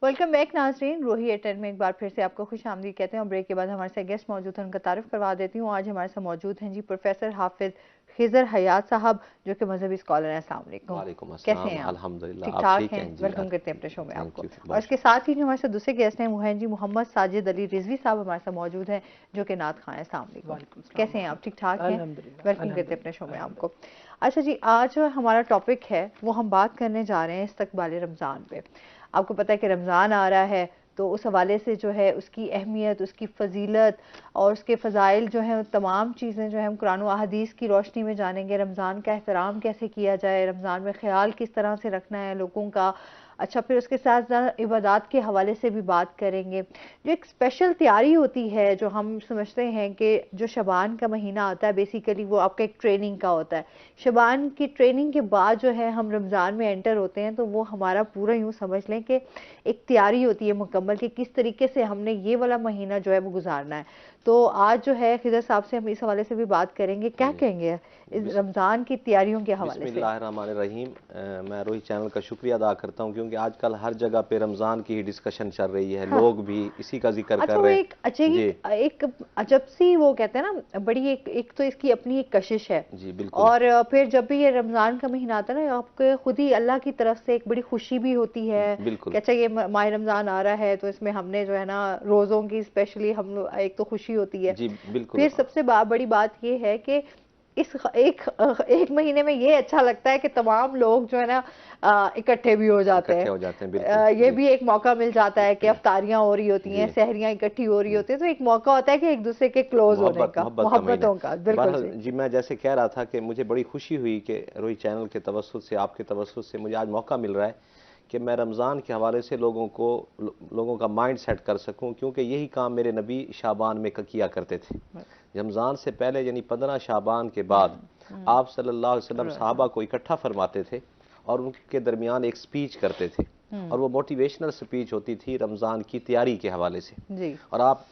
Speaker 1: वेलकम बैक नाजरीन, रोही एट 10 में एक बार फिर से आपको खुश आमदीद कहते हैं और ब्रेक के बाद हमारे साथ गेस्ट मौजूद हैं, उनका तारुफ करवा देती हूँ। आज हमारे साथ मौजूद हैं जी प्रोफेसर हाफिज खिजर हयात साहब, जो कि मजहबी स्कॉलर हैं। अस्सलाम वालेकुम, कैसे हैं आप?
Speaker 3: अल्हम्दुलिल्लाह,
Speaker 1: ठीक ठाक हैं, वेलकम करते हैं अपने शो में आपको। और इसके साथ ही जो हमारे साथ दूसरे गेस्ट हैं वो हैं जी मोहम्मद साजिद अली रिजवी साहब, हमारे साथ मौजूद हैं, जो कि नात खां हैं। अस्सलाम वालेकुम, कैसे हैं आप? ठीक ठाक हैं, वेलकम करते हैं अपने शो में आपको। अच्छा जी, आज जो हमारा टॉपिक है वो हम बात करने जा रहे हैं इस्तकबाल रमज़ान पे। आपको पता है कि रमज़ान आ रहा है, तो उस हवाले से जो है उसकी अहमियत, उसकी फ़जीलत और उसके फ़ज़ाइल जो हैं, तमाम चीज़ें जो हैं हम कुरान व हदीस की रोशनी में जानेंगे। रमज़ान का एहतराम कैसे किया जाए, रमज़ान में ख़्याल किस तरह से रखना है लोगों का। अच्छा, फिर उसके साथ साथ इबादत के हवाले से भी बात करेंगे। जो एक स्पेशल तैयारी होती है, जो हम समझते हैं कि जो शबान का महीना आता है, बेसिकली वो आपका एक ट्रेनिंग का होता है। शबान की ट्रेनिंग के बाद जो है हम रमज़ान में एंटर होते हैं, तो वो हमारा पूरा यूँ समझ लें कि एक तैयारी होती है मुकम्मल कि किस तरीके से हमने ये वाला महीना जो है वो गुजारना है। तो आज जो है खिजर साहब से हम इस हवाले से भी बात करेंगे, क्या कहेंगे इस रमज़ान की तैयारियों के हवाले से?
Speaker 4: बिस्मिल्लाहिर्रहमानिर्रहीम। मैं रोहित चैनल का शुक्रिया अदा करता हूँ, क्योंकि आजकल हर जगह पे रमज़ान की ही डिस्कशन चल रही है। हाँ। लोग भी इसी का जिक्र कर रहे हैं।
Speaker 1: एक अजब सी वो कहते हैं ना, बड़ी एक तो इसकी अपनी एक कशिश है
Speaker 4: जी, बिल्कुल।
Speaker 1: और फिर जब भी ये रमज़ान का महीना आता है ना, आपके खुद ही अल्लाह की तरफ से एक बड़ी खुशी भी होती है।
Speaker 4: बिल्कुल।
Speaker 1: अच्छा, ये माह रमज़ान आ रहा है तो इसमें हमने जो है ना रोज़ों की स्पेशली हम एक तो खुशी होती है।
Speaker 4: जी, बिल्कुल।
Speaker 1: फिर सबसे बड़ी बात ये है कि इस एक महीने में ये अच्छा लगता है कि तमाम लोग जो है ना इकट्ठे भी हो जाते हैं। ये भी एक मौका मिल जाता है कि अफ्तारियां हो रही होती हैं, सहरियां इकट्ठी हो रही होती है, तो एक मौका होता है कि एक दूसरे के क्लोज होने का, मोहब्बतों का। बिल्कुल
Speaker 4: जी, मैं जैसे कह रहा था कि मुझे बड़ी खुशी हुई कि रोहित चैनल के तवस्सुत से, आपके तवस्सुत से मुझे आज मौका मिल रहा है कि मैं रमज़ान के हवाले से लोगों का माइंड सेट कर सकूं, क्योंकि यही काम मेरे नबी शाबान में किया करते थे। रमज़ान से पहले यानी 15 शाबान के बाद आप सल्लल्लाहु अलैहि वसल्लम सहाबा को इकट्ठा फरमाते थे और उनके दरमियान एक स्पीच करते थे, और वो मोटिवेशनल स्पीच होती थी रमज़ान की तैयारी के हवाले से जी। और आप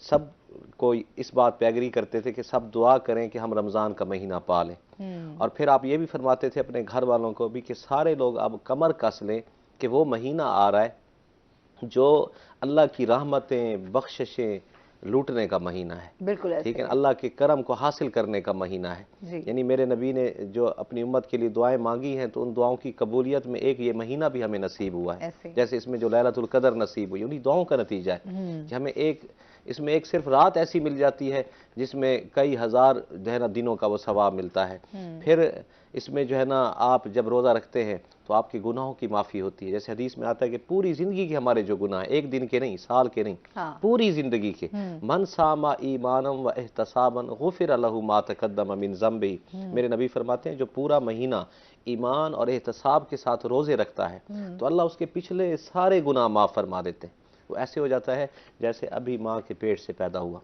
Speaker 4: सब कोई इस बात पे एग्री करते थे कि सब दुआ करें कि हम रमज़ान का महीना पा लें। और फिर आप ये भी फरमाते थे अपने घर वालों को भी कि सारे लोग अब कमर कस लें कि वो महीना आ रहा है जो अल्लाह की रहमतें, बख्शिशें लूटने का महीना है।
Speaker 1: बिल्कुल,
Speaker 4: ठीक है, अल्लाह के करम को हासिल करने का महीना है। यानी मेरे नबी ने जो अपनी उम्मत के लिए दुआएं मांगी हैं, तो उन दुआओं की कबूलियत में एक ये महीना भी हमें नसीब हुआ है। जैसे इसमें जो लैलतुल कदर नसीब हुई, उन्हीं दुआओं का नतीजा है कि हमें एक इसमें एक सिर्फ रात ऐसी मिल जाती है जिसमें कई हजार जो है ना दिनों का वो सवाब मिलता है। फिर इसमें जो है ना आप जब रोज़ा रखते हैं तो आपके गुनाहों की माफ़ी होती है। जैसे हदीस में आता है कि पूरी ज़िंदगी के हमारे जो गुनाह हैं, एक दिन के नहीं, साल के नहीं, पूरी ज़िंदगी के, मन सामा ईमानम व एहतसाबन गुफिर लहू मा तक़द्दम मिन ज़म्बी। मेरे नबी फरमाते हैं जो पूरा महीना ईमान और एहतसाब के साथ रोज़े रखता है तो अल्लाह उसके पिछले सारे गुनाह माफ़ फरमा देते हैं। वो ऐसे हो जाता है जैसे अभी माँ के पेट से पैदा हुआ,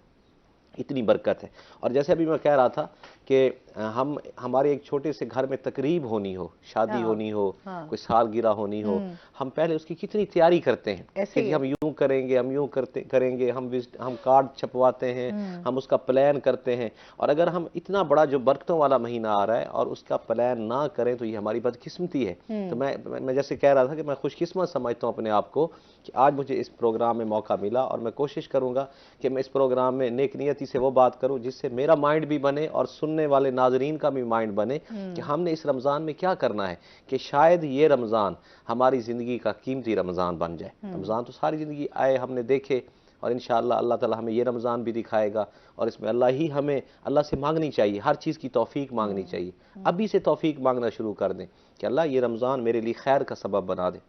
Speaker 4: इतनी बरकत है। और जैसे अभी मैं कह रहा था कि हम हमारे एक छोटे से घर में तकरीब होनी हो, शादी होनी हो, कोई सालगिरह होनी हो, हम पहले उसकी कितनी तैयारी करते हैं कि हम यूं करेंगे, हम यूं करेंगे, हम कार्ड छपवाते हैं, हम उसका प्लान करते हैं। और अगर हम इतना बड़ा जो बरकतों वाला महीना आ रहा है और उसका प्लान ना करें तो ये हमारी बदकिस्मती है। तो मैं जैसे कह रहा था कि मैं खुशकिस्मत समझता हूँ अपने आप को कि आज मुझे इस प्रोग्राम में मौका मिला और मैं कोशिश करूँगा कि मैं इस प्रोग्राम में नेक नियति से वो बात करूँ जिससे मेरा माइंड भी बने और सुनने वाले नाजरीन का भी माइंड बने कि हमने इस रमज़ान में क्या करना है कि शायद ये रमज़ान हमारी ज़िंदगी का कीमती रमज़ान बन जाए। रमज़ान तो सारी ज़िंदगी आए हमने देखे और इंशाअल्लाह अल्लाह ताला हमें ये रमज़ान भी दिखाएगा और इसमें अल्लाह से मांगनी चाहिए, हर चीज़ की तौफीक मांगनी चाहिए। अभी से तौफीक मांगना शुरू कर दें कि अल्लाह ये रमज़ान मेरे लिए खैर का सबब बना दे।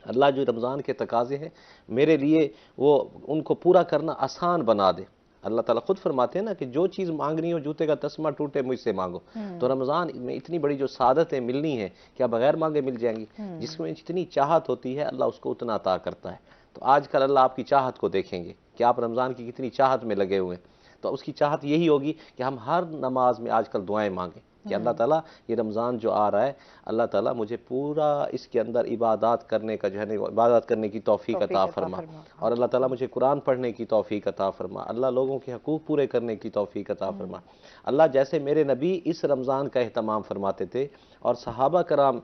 Speaker 4: अल्लाह जो रमज़ान के तकाजे हैं मेरे लिए वो उनको पूरा करना आसान बना दे। अल्लाह ताला खुद फरमाते हैं ना कि जो चीज़ मांगनी हो, जूते का तस्मा टूटे मुझसे मांगो। तो रमज़ान में इतनी बड़ी जो सादतें मिलनी है क्या बगैर मांगे मिल जाएंगी? जिसमें जितनी चाहत होती है अल्लाह उसको उतना अता करता है। तो आजकल अल्लाह आपकी चाहत को देखेंगे कि आप रमज़ान की कितनी चाहत में लगे हुए हैं। तो उसकी चाहत यही होगी कि हम हर नमाज में आजकल दुआएं मांगें कि अल्लाह ताला ये रमज़ान जो आ रहा है अल्लाह ताला मुझे पूरा इसके अंदर इबादत करने का जो है इबादत करने की तौफीक अता फरमा और अल्लाह ताला मुझे कुरान पढ़ने की तौफीक अता फरमा। अल्लाह लोगों के हकूक़ पूरे करने की तौफीक अता फरमा। अल्लाह जैसे मेरे नबी इस रमज़ान का एहतमाम फरमाते थे और सहाबा कराम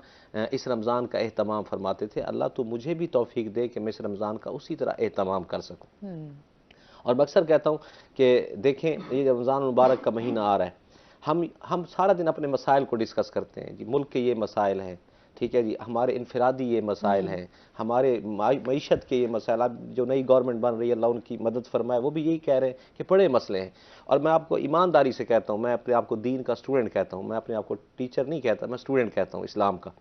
Speaker 4: इस रमज़ान का एहतमाम फरमाते थे, अल्लाह तो मुझे भी तौफीक दे कि मैं इस रमज़ान का उसी तरह एहतमाम कर सकूँ। और मैं अक्सर कहता हूँ कि देखें ये रमज़ान मुबारक का महीना आ रहा है, हम सारा दिन अपने मसाइल को डिस्कस करते हैं जी, मुल्क के ये मसाइल हैं, ठीक है जी, हमारे इनफरादी ये मसाइल हैं, हमारे मईशत के ये मसाइल। अब जो नई गवर्नमेंट बन रही है अल्लाह उनकी मदद फरमाए, वो भी यही कह रहे हैं कि बड़े मसले हैं। और मैं आपको ईमानदारी से कहता हूँ, मैं अपने आप को दीन का स्टूडेंट कहता हूँ, मैं अपने आप को टीचर नहीं कहता, मैं स्टूडेंट कहता हूँ इस्लाम का।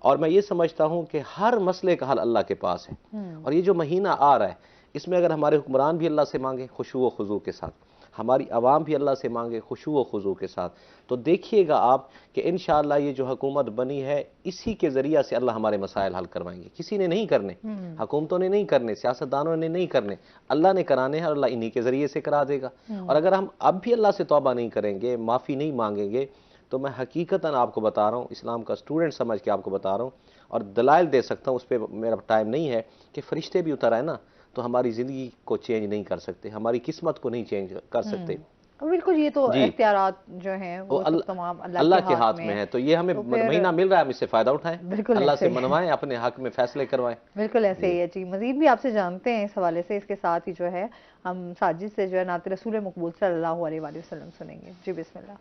Speaker 4: और मैं ये समझता हूँ कि हर मसले का हल अल्लाह के पास है। और ये जो महीना आ रहा है इसमें अगर हमारे हुक्मरान भी अल्लाह से मांगे खुशू व खुजू के साथ, हमारी आवाम भी अल्लाह से मांगे खुशू व खुजू के साथ, तो देखिएगा आप कि इंशाअल्लाह ये जो हुकूमत बनी है इसी के ज़रिया से अल्लाह हमारे मसाइल हल करवाएंगे। किसी ने नहीं करने, हुकूमतों ने नहीं करने, सियासतदानों ने नहीं करने, अल्लाह ने कराने हैं और अल्लाह इन्हीं के ज़रिए से करा देगा। और अगर हम अब भी अल्लाह से तौबा नहीं करेंगे, माफ़ी नहीं मांगेंगे, तो मैं हकीकतन आपको बता रहा हूँ, इस्लाम का स्टूडेंट समझ के आपको बता रहा हूँ और दलाइल दे सकता हूँ, उस पर मेरा टाइम नहीं है, कि फरिश्ते भी उतर आए ना तो हमारी ज़िंदगी को चेंज नहीं कर सकते, हमारी किस्मत को नहीं चेंज कर सकते।
Speaker 1: बिल्कुल, ये तो इख्तियारात जो हैं वो सब तमाम
Speaker 4: अल्लाह के हाथ में है। तो ये हमें महीना मिल रहा है, हम इससे फ़ायदा उठाएं, अल्लाह से मनवाएं, अपने हक में फैसले करवाएं।
Speaker 1: बिल्कुल ऐसे ही है जी। मज़ीद भी आपसे जानते हैं इस हवाले से। इसके साथ ही जो है हम साजिद से जो है नात रसूल मकबूल सल्लल्लाहु अलैहि वसल्लम सुनेंगे। जी बिस्मिल्लाह।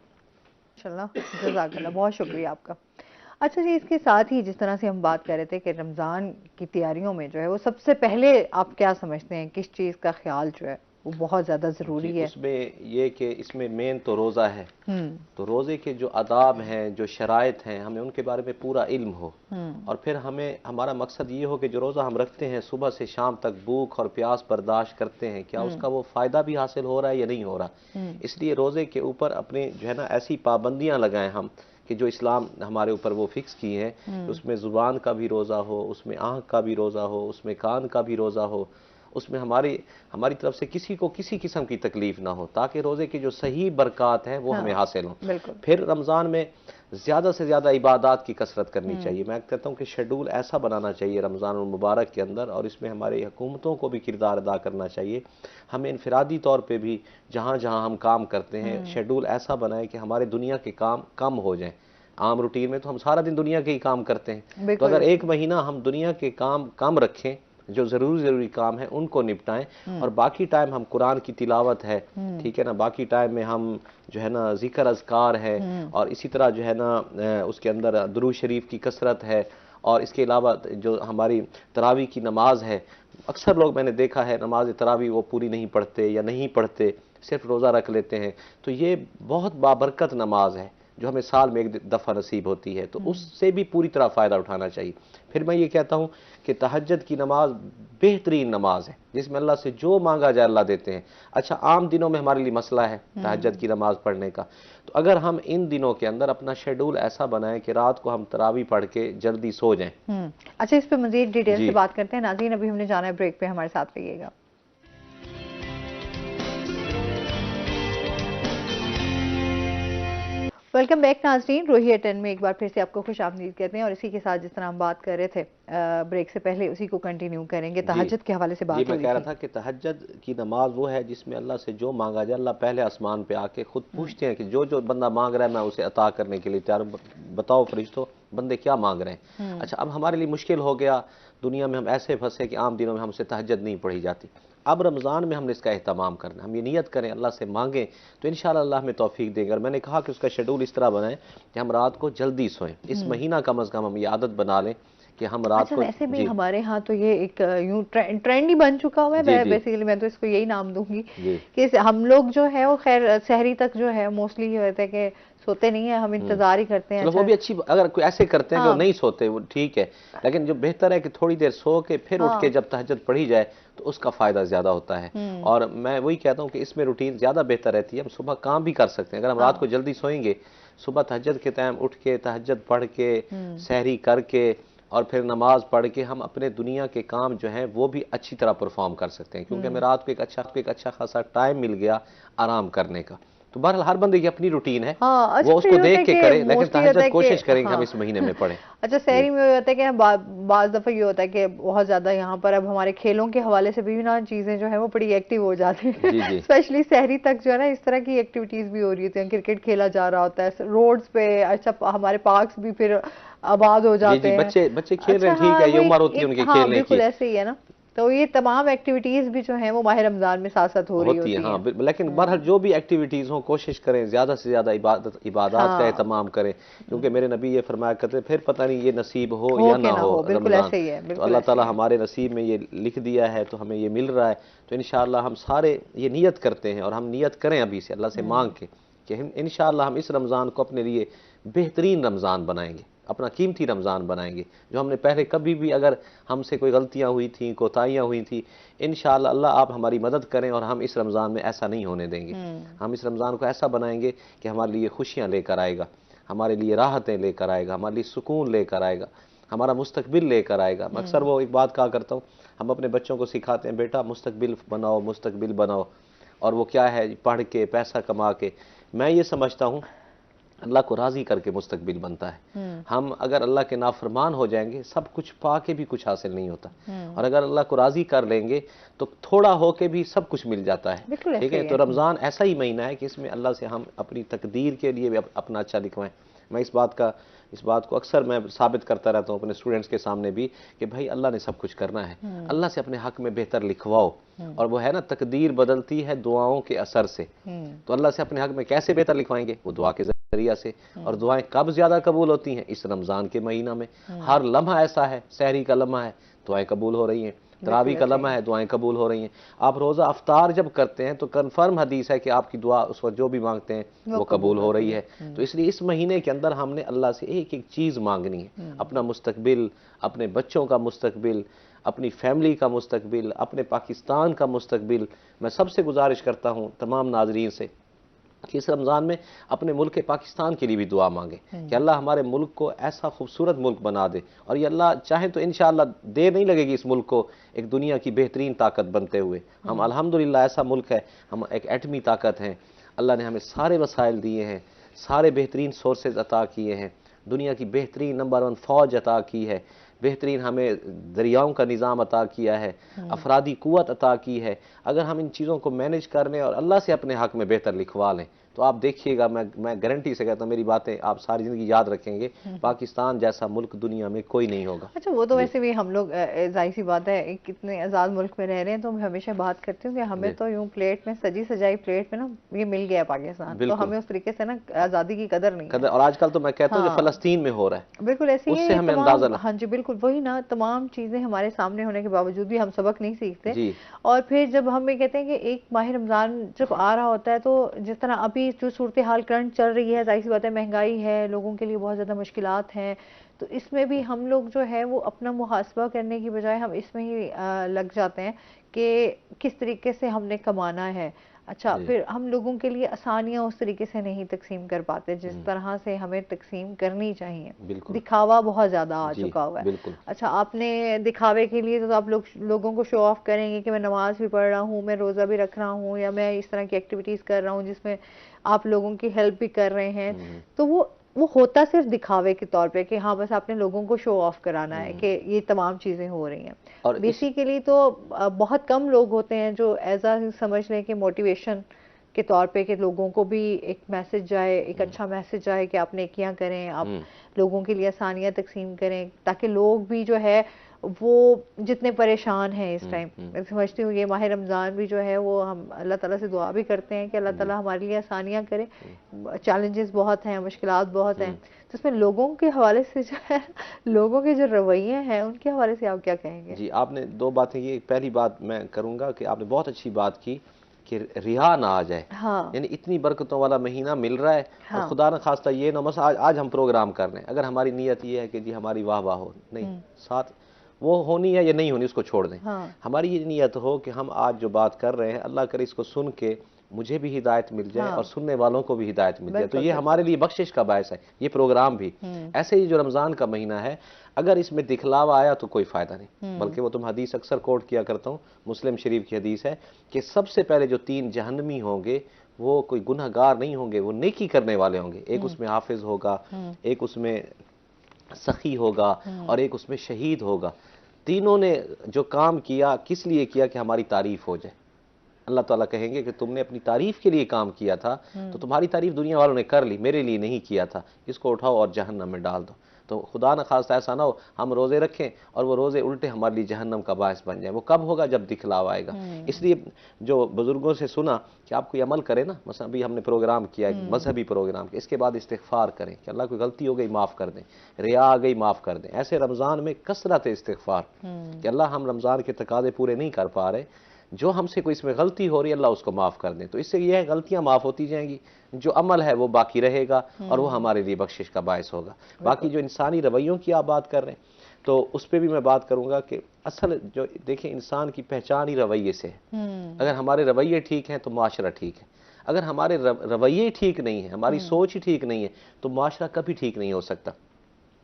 Speaker 1: इंशाअल्लाह, जज़ाकल्लाह, बहुत शुक्रिया आपका। अच्छा जी, इसके साथ ही जिस तरह से हम बात कर रहे थे कि रमज़ान की तैयारियों में जो है वो सबसे पहले आप क्या समझते हैं किस चीज़ का ख्याल जो है वो बहुत ज़्यादा ज़रूरी है?
Speaker 4: उसमें ये कि इसमें मेन तो रोज़ा है, तो रोज़े के जो आदाब हैं, जो शराइत हैं, हमें उनके बारे में पूरा इल्म हो। और फिर हमारा मकसद ये हो कि जो रोज़ा हम रखते हैं सुबह से शाम तक भूख और प्यास बर्दाश्त करते हैं, क्या उसका वो फ़ायदा भी हासिल हो रहा है या नहीं हो रहा। इसलिए रोज़े के ऊपर अपने जो है ना ऐसी पाबंदियाँ लगाएं हम कि जो इस्लाम हमारे ऊपर वो फिक्स की हैं, उसमें ज़ुबान का भी रोज़ा हो, उसमें आँख का भी रोज़ा हो, उसमें कान का भी रोज़ा हो, उसमें हमारी तरफ से किसी को किसी किस्म की तकलीफ ना हो, ताकि रोज़े की जो सही बरक़ात हैं वो हमें हासिल हों। फिर रमज़ान में ज़्यादा से ज़्यादा इबादत की कसरत करनी चाहिए। मैं कहता हूँ कि शेड्यूल ऐसा बनाना चाहिए रमज़ान मुबारक के अंदर, और इसमें हमारी हुकूमतों को भी किरदार अदा करना चाहिए। हमें इनफरादी तौर पे भी जहाँ जहाँ हम काम करते हैं शेड्यूल ऐसा बनाए कि हमारे दुनिया के काम कम हो जाएँ। आम रूटीन में तो हम सारा दिन दुनिया के ही काम करते हैं, तो अगर एक महीना हम दुनिया के काम कम रखें, जो ज़रूरी काम है उनको निपटाएं, और बाकी टाइम हम कुरान की तिलावत है, ठीक है ना, बाकी टाइम में हम जो है ना ज़िक्र अज़कार है, और इसी तरह जो है ना उसके अंदर दुरूद शरीफ की कसरत है, और इसके अलावा जो हमारी तरावी की नमाज है अक्सर लोग मैंने देखा है नमाज तरावी वो पूरी नहीं पढ़ते या नहीं पढ़ते, सिर्फ रोज़ा रख लेते हैं। तो ये बहुत बाबरकत नमाज है जो हमें साल में एक दफ़ा नसीब होती है, तो उससे भी पूरी तरह फ़ायदा उठाना चाहिए। फिर मैं ये कहता हूँ कि तहज्जुद की नमाज बेहतरीन नमाज है जिसमें अल्लाह से जो मांगा जाए अल्लाह देते हैं। अच्छा, आम दिनों में हमारे लिए मसला है तहज्जुद की नमाज पढ़ने का, तो अगर हम इन दिनों के अंदर अपना शेड्यूल ऐसा बनाएं कि रात को हम तरावी पढ़ के जल्दी सो जाएं।
Speaker 1: अच्छा, इस पे मजीद डिटेल से बात करते हैं। नाज़रीन, अभी हमने जाना है ब्रेक पे, हमारे साथ रहिएगा। वेलकम बैक नाज़रीन, रोही 10 में एक बार फिर से आपको खुश आमदीद कहते हैं। और इसी के साथ जिस तरह हम बात कर रहे थे ब्रेक से पहले, उसी को कंटिन्यू करेंगे। तहज्जुद के हवाले से बात हो रही थी।
Speaker 4: मैं कह रहा था कि तहज्जुद की नमाज वो है जिसमें अल्लाह से जो मांगा जाए, अल्लाह पहले आसमान पे आके खुद पूछते हैं कि जो जो बंदा मांग रहा है मैं उसे अता करने के लिए तैयार हूं, बताओ फरिश्तों बंदे क्या मांग रहे हैं। अच्छा, अब हमारे लिए मुश्किल हो गया, दुनिया में हम ऐसे फंसे कि आम दिनों में हमसे तहज्जुद नहीं पढ़ी जाती। अब रमज़ान में हमने इसका एहतमाम करना, हम ये नियत करें, अल्लाह से मांगें, तो इंशाअल्लाह अल्लाह हमें तौफीक देंगे। और मैंने कहा कि उसका शेड्यूल इस तरह बनाएं कि हम रात को जल्दी सोएं। इस महीना कम से कम हम ये आदत बना लें कि हम रात
Speaker 1: अच्छा,
Speaker 4: को
Speaker 1: वैसे भी हमारे यहाँ तो ये एक यूं ट्रेंड ही बन चुका हुआ है। बेसिकली मैं तो इसको यही नाम दूंगी कि हम लोग जो है वो खैर सहरी तक जो है मोस्टली ये होता है कि सोते नहीं है, हम इंतजार ही करते हैं।
Speaker 4: चलो वो भी अच्छी, अगर कोई ऐसे करते हैं कि वो नहीं सोते वो ठीक है, लेकिन जो बेहतर है कि थोड़ी देर सो के फिर उठ के जब तहज्जुद पढ़ी जाए तो उसका फायदा ज्यादा होता है। और मैं वही कहता हूँ कि इसमें रूटीन ज्यादा बेहतर रहती है। हम सुबह काम भी कर सकते हैं, अगर हम रात को जल्दी सोएंगे, सुबह तहज्जुद के टाइम उठ के तहज्जुद पढ़ के सहरी करके और फिर नमाज पढ़ के हम अपने दुनिया के काम जो हैं वो भी अच्छी तरह परफॉर्म कर सकते हैं, क्योंकि हमें रात को एक अच्छा खासा टाइम मिल गया आराम करने का। तो बहरहाल हर बंदे की अपनी रूटीन है, वो उसको देख के करे, लेकिन तहज्जुद कोशिश करेंगे हम इस महीने में पढ़ें।
Speaker 1: अच्छा, सहरी में होता है कि बाज़ दफ़ा ये होता है कि बहुत ज़्यादा यहाँ पर अब हमारे खेलों के हवाले से भी ना चीज़ें जो है वो बड़ी एक्टिव हो जाती हैं। स्पेशली सहरी तक जो है ना इस तरह की एक्टिविटीज़ भी हो रही होती हैं, क्रिकेट खेला जा रहा होता है रोड्स पे। अच्छा, हमारे पार्क्स भी फिर आबाद हो जाते हैं,
Speaker 4: बच्चे खेल रहे हैं, ठीक है, ये उम्र होती है उनके खेलने की।
Speaker 1: बिल्कुल ऐसे ही है ना। तो ये तमाम एक्टिविटीज भी जो हैं वो माह रमजान में साथ साथ हो रही होती हैं।
Speaker 4: हाँ, लेकिन बहरहाल जो भी एक्टिविटीज हो कोशिश करें ज्यादा से ज्यादा इबादत का एहतमाम करें, क्योंकि मेरे नबी ये फरमाया करते फिर पता नहीं ये नसीब हो या ना हो।
Speaker 1: बिल्कुल ऐसे ही है,
Speaker 4: तो अल्लाह ताला हमारे नसीब में ये लिख दिया है तो हमें ये मिल रहा है। तो इंशाअल्लाह हम सारे ये नियत करते हैं और हम नियत करें अभी से अल्लाह से मांग के कि इंशाअल्लाह हम इस रमजान को अपने लिए बेहतरीन रमजान बनाएंगे, अपना कीमती रमज़ान बनाएंगे। जो हमने पहले कभी भी अगर हमसे कोई गलतियां हुई थी, कोताहियां हुई थी, इंशाअल्लाह अल्लाह आप हमारी मदद करें और हम इस रमज़ान में ऐसा नहीं होने देंगे। हम इस रमज़ान को ऐसा बनाएंगे कि हमारे लिए खुशियां लेकर आएगा, हमारे लिए राहतें लेकर आएगा, हमारे लिए सुकून लेकर आएगा, हमारा मुस्तकबिल लेकर आएगा। मैं अक्सर वो एक बात कहा करता हूँ, हम अपने बच्चों को सिखाते हैं, बेटा मुस्तकबिल बनाओ, मुस्तकबिल बनाओ। और वो क्या है, पढ़ के पैसा कमा के। मैं ये समझता हूँ अल्लाह को राज़ी करके मुस्तकबिल बनता है। हम अगर अल्लाह के नाफरमान हो जाएंगे सब कुछ पा के भी कुछ हासिल नहीं होता, और अगर अल्लाह को राज़ी कर लेंगे तो थोड़ा हो के भी सब कुछ मिल जाता है। ठीक है, तो रमज़ान ऐसा ही महीना है कि इसमें अल्लाह से हम अपनी तकदीर के लिए भी अपना अच्छा लिखवाएं। मैं इस बात को अक्सर मैं साबित करता रहता हूँ अपने स्टूडेंट्स के सामने भी कि भाई अल्लाह ने सब कुछ करना है, अल्लाह से अपने हक में बेहतर लिखवाओ। और वो है ना, तकदीर बदलती है दुआओं के असर से। तो अल्लाह से अपने हक में कैसे बेहतर लिखवाएंगे? वो दुआ के जरिया से। और दुआएं कब ज्यादा कबूल होती हैं? इस रमजान के महीना में। हर लम्हा ऐसा है, सहरी का लम्हा है, दुआएं कबूल हो रही हैं, तरावी का लम्हा है, दुआएं कबूल हो रही हैं। आप रोज़ा अफ्तार जब करते हैं तो कन्फर्म हदीस है कि आपकी दुआ उस वक्त जो भी मांगते हैं वो कबूल हो रही है। तो इसलिए इस महीने के अंदर हमने अल्लाह से एक एक चीज़ मांगनी है, अपना मुस्तकबिल, अपने बच्चों का मुस्तकबिल, अपनी फैमिली का मुस्तकबिल, अपने पाकिस्तान का मुस्तकबिल। मैं सबसे गुजारिश करता हूँ तमाम नाजरीन से कि इस रमज़ान में अपने मुल्क पाकिस्तान के लिए भी दुआ मांगे कि अल्लाह हमारे मुल्क को ऐसा खूबसूरत मुल्क बना दे, और ये अल्लाह चाहे तो इंशाअल्लाह देर नहीं लगेगी इस मुल्क को एक दुनिया की बेहतरीन ताकत बनते हुए। हम अल्हम्दुलिल्लाह ऐसा मुल्क है, हम एक एटमी ताकत हैं, अल्लाह ने हमें सारे वसाइल दिए हैं, सारे बेहतरीन सोर्सेज अता किए हैं, दुनिया की बेहतरीन नंबर 1 फ़ौज अता की है, बेहतरीन हमें दरियाओं का निज़ाम अता किया है, अफरादी कुव्वत अता की है। अगर हम इन चीज़ों को मैनेज करने और अल्लाह से अपने हक़ में बेहतर लिखवा लें तो आप देखिएगा, मैं गारंटी से कहता हूँ, मेरी बातें आप सारी ज़िंदगी याद रखेंगे, पाकिस्तान जैसा मुल्क दुनिया में कोई नहीं होगा।
Speaker 1: अच्छा, वो तो वैसे भी हम लोग जाहिर सी बात है कितने आज़ाद मुल्क में रह रहे हैं, तो मैं हमेशा बात करती हूँ कि हमें तो यूँ प्लेट में सजी सजाई प्लेट में ना ये मिल गया पाकिस्तान, तो हमें उस तरीके से ना आज़ादी की कदर नहीं है।
Speaker 4: और आजकल तो मैं कहता हूँ फ़लस्तीन में हो रहा है,
Speaker 1: बिल्कुल ऐसे ही
Speaker 4: उससे हमें अंदाज़ा।
Speaker 1: हाँ जी, बिल्कुल बिल्कुल वही ना, तमाम चीज़ें हमारे सामने होने के बावजूद भी हम सबक नहीं सीखते।
Speaker 4: जी
Speaker 1: और फिर जब हम ये कहते हैं कि एक माह रमज़ान जब आ रहा होता है, तो जिस तरह अभी जो सूरत हाल करंट चल रही है, ज़ाहिर सी बात है महंगाई है, लोगों के लिए बहुत ज़्यादा मुश्किलात हैं, तो इसमें भी हम लोग जो है वो अपना मुहासबा करने की बजाय हम इसमें ही लग जाते हैं कि किस तरीके से हमने कमाना है। अच्छा,
Speaker 4: जी
Speaker 1: फिर हम लोगों के लिए आसानियाँ उस तरीके से नहीं तकसीम कर पाते जिस तरह से हमें तकसीम करनी चाहिए।
Speaker 4: बिल्कुल
Speaker 1: दिखावा बहुत ज़्यादा आ
Speaker 4: जी
Speaker 1: चुका हुआ है।
Speaker 4: बिल्कुल
Speaker 1: अच्छा, आपने दिखावे के लिए तो आप लोगों को शो ऑफ करेंगे कि मैं नमाज भी पढ़ रहा हूँ, मैं रोज़ा भी रख रहा हूँ, या मैं इस तरह की एक्टिविटीज़ कर रहा हूँ जिसमें आप लोगों की हेल्प भी कर रहे हैं। तो वो होता सिर्फ दिखावे के तौर पे कि हाँ बस आपने लोगों को शो ऑफ कराना है कि ये तमाम चीज़ें हो रही हैं।
Speaker 4: और इस
Speaker 1: बेसिकली तो बहुत कम लोग होते हैं जो एज अ समझ लें कि मोटिवेशन के तौर पे कि लोगों को भी एक मैसेज जाए, एक अच्छा मैसेज जाए कि आप नेकियां करें, आप लोगों के लिए आसानियां तकसीम करें, ताकि लोग भी जो है वो जितने परेशान हैं इस टाइम, मैं समझती हूँ ये माह रमज़ान भी जो है वो हम अल्लाह ताला से दुआ भी करते हैं कि अल्लाह ताला हमारे लिए आसानियां करे। चैलेंजेस बहुत हैं, मुश्किलात बहुत हैं, तो इसमें लोगों के हवाले से जो है लोगों के जो रवैये हैं उनके हवाले से आप क्या कहेंगे?
Speaker 4: जी आपने दो बातें की। पहली बात मैं करूंगा कि आपने बहुत अच्छी बात की कि रिहा ना आ जाए।
Speaker 1: हाँ
Speaker 4: यानी इतनी बरकतों वाला महीना मिल रहा है और
Speaker 1: हाँ
Speaker 4: खुदा न खास्ता ये ना बस आज हम प्रोग्राम कर रहे हैं, अगर हमारी नीयत ये है कि जी हमारी वाह वाह हो, नहीं, साथ वो होनी है या नहीं होनी उसको छोड़ दें।
Speaker 1: हाँ
Speaker 4: हमारी ये नीयत हो कि हम आज जो बात कर रहे हैं अल्लाह करे इसको सुन के मुझे भी हिदायत मिल जाए
Speaker 1: हाँ
Speaker 4: और सुनने वालों को भी हिदायत मिल जाए, तो
Speaker 1: बिल्कुल
Speaker 4: ये हमारे लिए बख्शिश का बायस है ये प्रोग्राम भी। ऐसे ही जो रमज़ान का महीना है, अगर इसमें दिखलावा आया तो कोई फ़ायदा नहीं, बल्कि वो तुम हदीस अक्सर कोट किया करता हूँ, मुस्लिम शरीफ की हदीस है कि सबसे पहले जो 3 जहन्नमी होंगे वो कोई गुनहगार नहीं होंगे, वो नेकी करने वाले होंगे। एक उसमें हाफिज होगा, एक उसमें सखी होगा और एक उसमें शहीद होगा। तीनों ने जो काम किया किस लिए किया कि हमारी तारीफ हो जाए। अल्लाह ताला कहेंगे कि तुमने अपनी तारीफ के लिए काम किया था, तो तुम्हारी तारीफ दुनिया वालों ने कर ली, मेरे लिए नहीं किया था, इसको उठाओ और जहन्नम में डाल दो। तो खुदा न खास्ता ऐसा ना हो हम रोज़े रखें और वो रोज़े उल्टे हमारे लिए जहन्नम का बायस बन जाए। वो कब होगा? जब दिखलावा आएगा। इसलिए जो बुजुर्गों से सुना कि आप कोई अमल करें ना, मसलन अभी हमने प्रोग्राम किया है मजहबी प्रोग्राम, इसके बाद इस्तिग़फ़ार करें कि अल्लाह कोई गलती हो गई माफ़ कर दें, रिया आ गई माफ़ कर दें। ऐसे रमज़ान में कसरत इस्तिग़फ़ार कि अल्लाह हम रमज़ान के तकाज़े पूरे नहीं कर पा रहे, जो हमसे कोई इसमें गलती हो रही है अल्लाह उसको माफ़ कर दें। तो इससे यह है गलतियां माफ़ होती जाएंगी, जो अमल है वो बाकी रहेगा और वो हमारे लिए बख्शिश का बायस होगा। बाकी जो इंसानी रवैयों की आप बात कर रहे हैं, तो उस पर भी मैं बात करूंगा कि असल जो देखिए इंसान की पहचान ही रवैये से है। अगर हमारे रवैये ठीक हैं तो माशरा ठीक है, अगर हमारे रवैये ठीक नहीं है, हमारी सोच ही ठीक नहीं है, तो माशरा कभी ठीक नहीं हो सकता।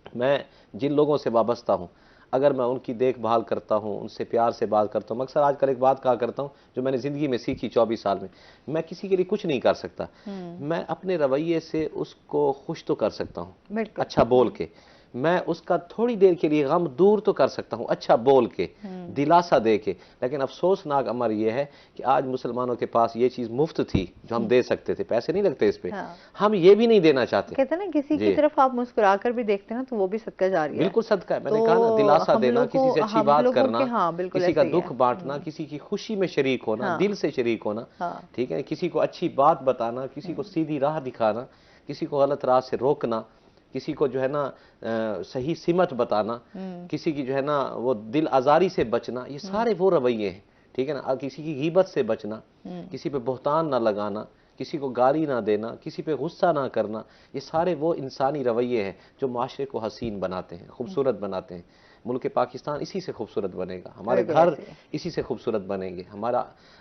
Speaker 4: मैं जिन लोगों से वाबस्ता हूँ, अगर मैं उनकी देखभाल करता हूँ, उनसे प्यार से बात करता हूँ, अक्सर आजकल एक बात कहा करता हूँ जो मैंने ज़िंदगी में सीखी 24 साल में, मैं किसी के लिए कुछ नहीं कर सकता, मैं अपने रवैये से उसको खुश तो कर सकता हूँ, अच्छा बोल के। मैं उसका थोड़ी देर के लिए गम दूर तो कर सकता हूँ अच्छा बोल के, दिलासा दे के। लेकिन अफसोसनाक अमर यह है कि आज मुसलमानों के पास ये चीज़ मुफ्त थी जो हम दे सकते थे, पैसे नहीं लगते इस पे, हम ये भी नहीं देना चाहते।
Speaker 1: कहते हैं ना किसी की तरफ आप मुस्कुरा कर भी देखते हैं ना तो वो भी सदका जारी है।
Speaker 4: बिल्कुल सदका है। मैंने कहा ना, दिलासा देना, किसी से अच्छी बात करना, किसी का दुख बांटना, किसी की खुशी में शरीक होना, दिल से शरीक होना, ठीक है, किसी को अच्छी बात बताना, किसी को सीधी राह दिखाना, किसी को गलत राह से रोकना, किसी को जो है ना सही सिमत बताना, किसी की जो है ना वो दिल आजारी से बचना, ये सारे वो रवैये हैं, ठीक है ना। किसी की गीबत से बचना, किसी पे बहतान ना लगाना, किसी को गाली ना देना, किसी पे गुस्सा ना करना, ये सारे वो इंसानी रवैये हैं जो माशरे को हसीन बनाते हैं, खूबसूरत बनाते हैं। मुल्क पाकिस्तान इसी से खूबसूरत बनेगा, हमारे घर इसी से खूबसूरत बनेंगे,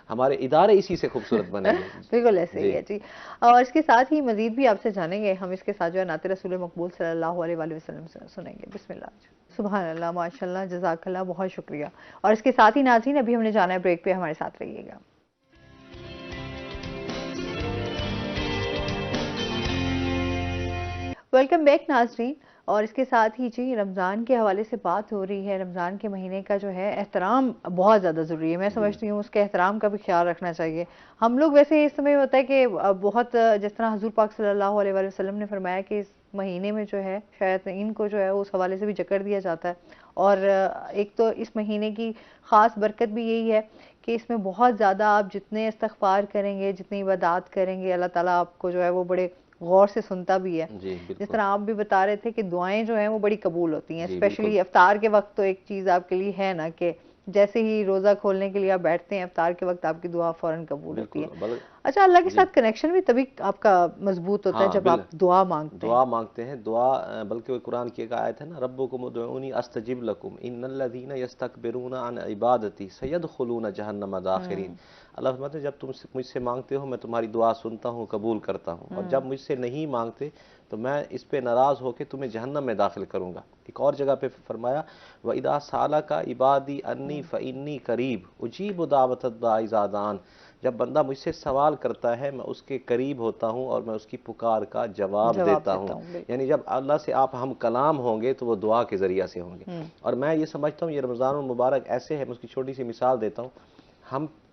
Speaker 4: हमारे इदारे इसी से खूबसूरत बनेंगे।
Speaker 1: बिल्कुल ऐसे ही है जी। और इसके साथ ही मजीद भी आपसे जानेंगे, हम इसके साथ जो है नाते रसूल मकबूल सल्लल्लाहु अलैहि वसल्लम सुनेंगे। बिस्मिल्लाह। सुभान अल्लाह, माशाल्लाह, जज़ाकल्लाह, बहुत शुक्रिया। और इसके साथ ही नाज़रीन अभी हमने जाना है ब्रेक पे, हमारे साथ रहिएगा। वेलकम बैक नाज़रीन। और इसके साथ ही जी रमज़ान के हवाले से बात हो रही है। रमज़ान के महीने का जो है एहतराम बहुत ज़्यादा ज़रूरी है, मैं समझती हूँ उसके एहतराम का भी ख्याल रखना चाहिए। हम लोग वैसे इस समय होता है कि बहुत जिस तरह हुज़ूर पाक सल्लल्लाहु अलैहि वसल्लम ने फरमाया कि इस महीने में जो है शायद इनको जो है उस हवाले से भी जकड़ दिया जाता है। और एक तो इस महीने की ख़ास बरकत भी यही है कि इसमें बहुत ज़्यादा आप जितने इस्तग़फ़ार करेंगे, जितनी इबादत करेंगे, अल्लाह ताला आपको जो है वो बड़े गौर से सुनता भी है।
Speaker 4: जी
Speaker 1: जिस
Speaker 4: बिल्कुल।
Speaker 1: तरह आप भी बता रहे थे कि दुआएं जो हैं वो बड़ी कबूल होती हैं,
Speaker 4: जी,
Speaker 1: स्पेशली
Speaker 4: बिल्कुल।
Speaker 1: इफ्तार के वक्त। तो एक चीज़ आपके लिए है ना कि जैसे ही रोज़ा खोलने के लिए आप बैठते हैं, इफ्तार के वक्त आपकी दुआ फौरन कबूल होती है।
Speaker 4: बिल्कुल
Speaker 1: अच्छा, अल्लाह के
Speaker 4: जी।
Speaker 1: साथ कनेक्शन भी तभी आपका मजबूत होता है
Speaker 4: हाँ,
Speaker 1: जब आप दुआ मांगते हैं।
Speaker 4: दुआ मांगते हैं। दुआ बल्कि वो कुरान की एक आयत है ना, रब्बुकुम उदऊनी अस्तजिब लकुम इन्नल्लज़ीना यस्तकबिरूना अन इबादती सयदखुलूना जहन्नम दाखिरीन। अल्लाह फरमाते हैं जब तुम मुझसे मांगते हो मैं तुम्हारी दुआ सुनता हूँ, कबूल करता हूँ, और जब मुझसे नहीं मांगते तो मैं इस पे नाराज़ होकर तुम्हें जहन्नम में दाखिल करूँगा। एक और जगह पे फरमाया व इदा साला का इबादी अन्नी फ़इन्नी करीब उजीब दावत दाई इज़ा दान। जब बंदा मुझसे सवाल करता है मैं उसके करीब होता हूँ और मैं उसकी पुकार का जवाब देता हूँ। यानी जब अल्लाह से आप हम कलाम होंगे तो वो दुआ के ज़रिया से होंगे। और मैं ये समझता हूँ ये रमज़ानुल मुबारक ऐसे है, मैं उसकी छोटी सी मिसाल देता हूँ।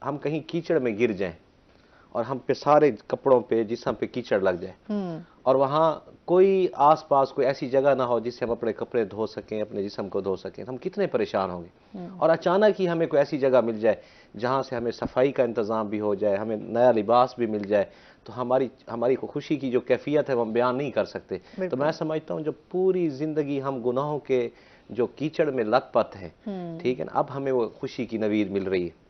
Speaker 4: हम कहीं कीचड़ में गिर जाएं और हम पे सारे कपड़ों पे जिस्म पे कीचड़ लग जाए और वहाँ कोई आसपास कोई ऐसी जगह ना हो जिससे हम अपने कपड़े धो सकें, अपने जिस्म को धो सकें, तो हम कितने परेशान होंगे। और अचानक ही हमें कोई ऐसी जगह मिल जाए जहाँ से हमें सफाई का इंतज़ाम भी हो जाए, हमें नया लिबास भी मिल जाए, तो हमारी खुशी की जो कैफियत है वो हम बयान नहीं कर सकते। तो मैं समझता हूँ जब पूरी ज़िंदगी हम गुनाहों के जो कीचड़ में लथपथ हैं, ठीक है ना, अब हमें वो खुशी की नवीद मिल रही है,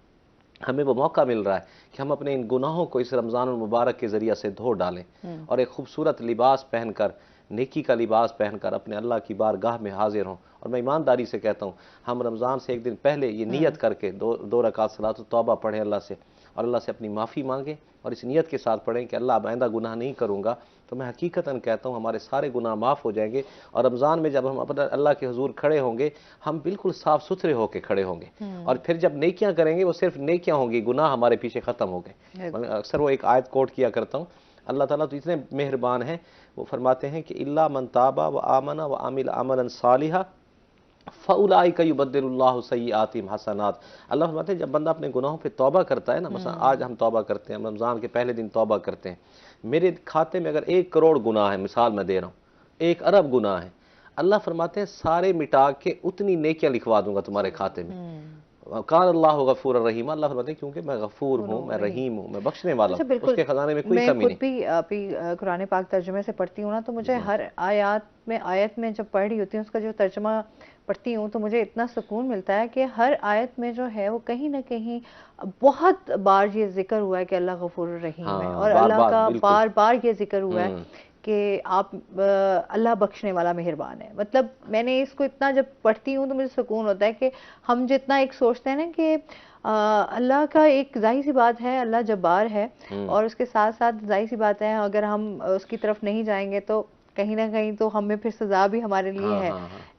Speaker 4: हमें वो मौका मिल रहा है कि हम अपने इन गुनाहों को इस रमज़ान मुबारक के ज़रिए से धो डालें और एक खूबसूरत लिबास पहनकर, नेकी का लिबास पहनकर अपने अल्लाह की बारगाह में हाजिर हों। और मैं ईमानदारी से कहता हूँ हम रमज़ान से एक दिन पहले ये नियत करके दो रकात सलात तौबा पढ़ें अल्लाह से, और अल्लाह से अपनी माफ़ी मांगें और इस नियत के साथ पढ़ें कि अल्लाह आइंदा गुनाह नहीं करूँगा। तो मैं हकीकतन कहता हूँ हमारे सारे गुनाह माफ़ हो जाएंगे और रमज़ान में जब हम अपने अल्लाह के हुजूर खड़े होंगे हम बिल्कुल साफ़ सुथरे होकर खड़े होंगे। और फिर जब नेकियां करेंगे वो सिर्फ नेकियां होंगी, गुनाह हमारे पीछे ख़त्म हो गए। अक्सर वो एक आयत कोट किया करता हूँ, अल्लाह ताला तो इतने मेहरबान हैं, वो फरमाते हैं कि इल्ला मन ताबा व आमना व आमिल अमलन सालिहा फ़उलाइका युबद्दिलुल्लाहु सय्यिआतिहिम हसनात। अल्लाह फरमाते हैं जब बंदा अपने गुनाहों पे तौबा करता है ना, मसलन आज हम तौबा करते हैं, रमज़ान के पहले दिन तौबा करते हैं, मेरे खाते में अगर 1 करोड़ गुनाह है, मिसाल मैं दे रहा हूँ, 1 अरब गुनाह है, अल्लाह फरमाते हैं सारे मिटा के उतनी नेकियां लिखवा दूंगा तुम्हारे खाते में। कान अल्लाह गफूर रहीम, अल्लाह फरमाते हैं क्योंकि मैं गफूर हूँ, मैं रहीम हूँ, मैं बख्शने वाला हूँ, उसके खजाने में कोई
Speaker 1: मैं
Speaker 4: कमी
Speaker 1: खुद
Speaker 4: नहीं।
Speaker 1: भी अभी कुरान पाक तर्जुमे से पढ़ती हूँ ना, तो मुझे हर आयत में जब पढ़ रही होती हूँ उसका जो तर्जुमा पढ़ती हूँ तो मुझे इतना सुकून मिलता है कि हर आयत में जो है वो कहीं ना कहीं बहुत बार ये जिक्र हुआ है कि अल्लाह गफूर रहीम है, और अल्लाह का बार बार ये जिक्र हुआ है कि आप अल्लाह बख्शने वाला मेहरबान है। मतलब मैंने इसको इतना जब पढ़ती हूँ तो मुझे सुकून होता है कि हम जितना एक सोचते हैं ना कि अल्लाह का, एक जाहिर सी बात है अल्लाह जब्बार है, और उसके साथ साथ जाहिर सी बात है अगर हम उसकी तरफ नहीं जाएंगे तो कहीं ना कहीं तो हमें फिर सजा भी हमारे लिए है।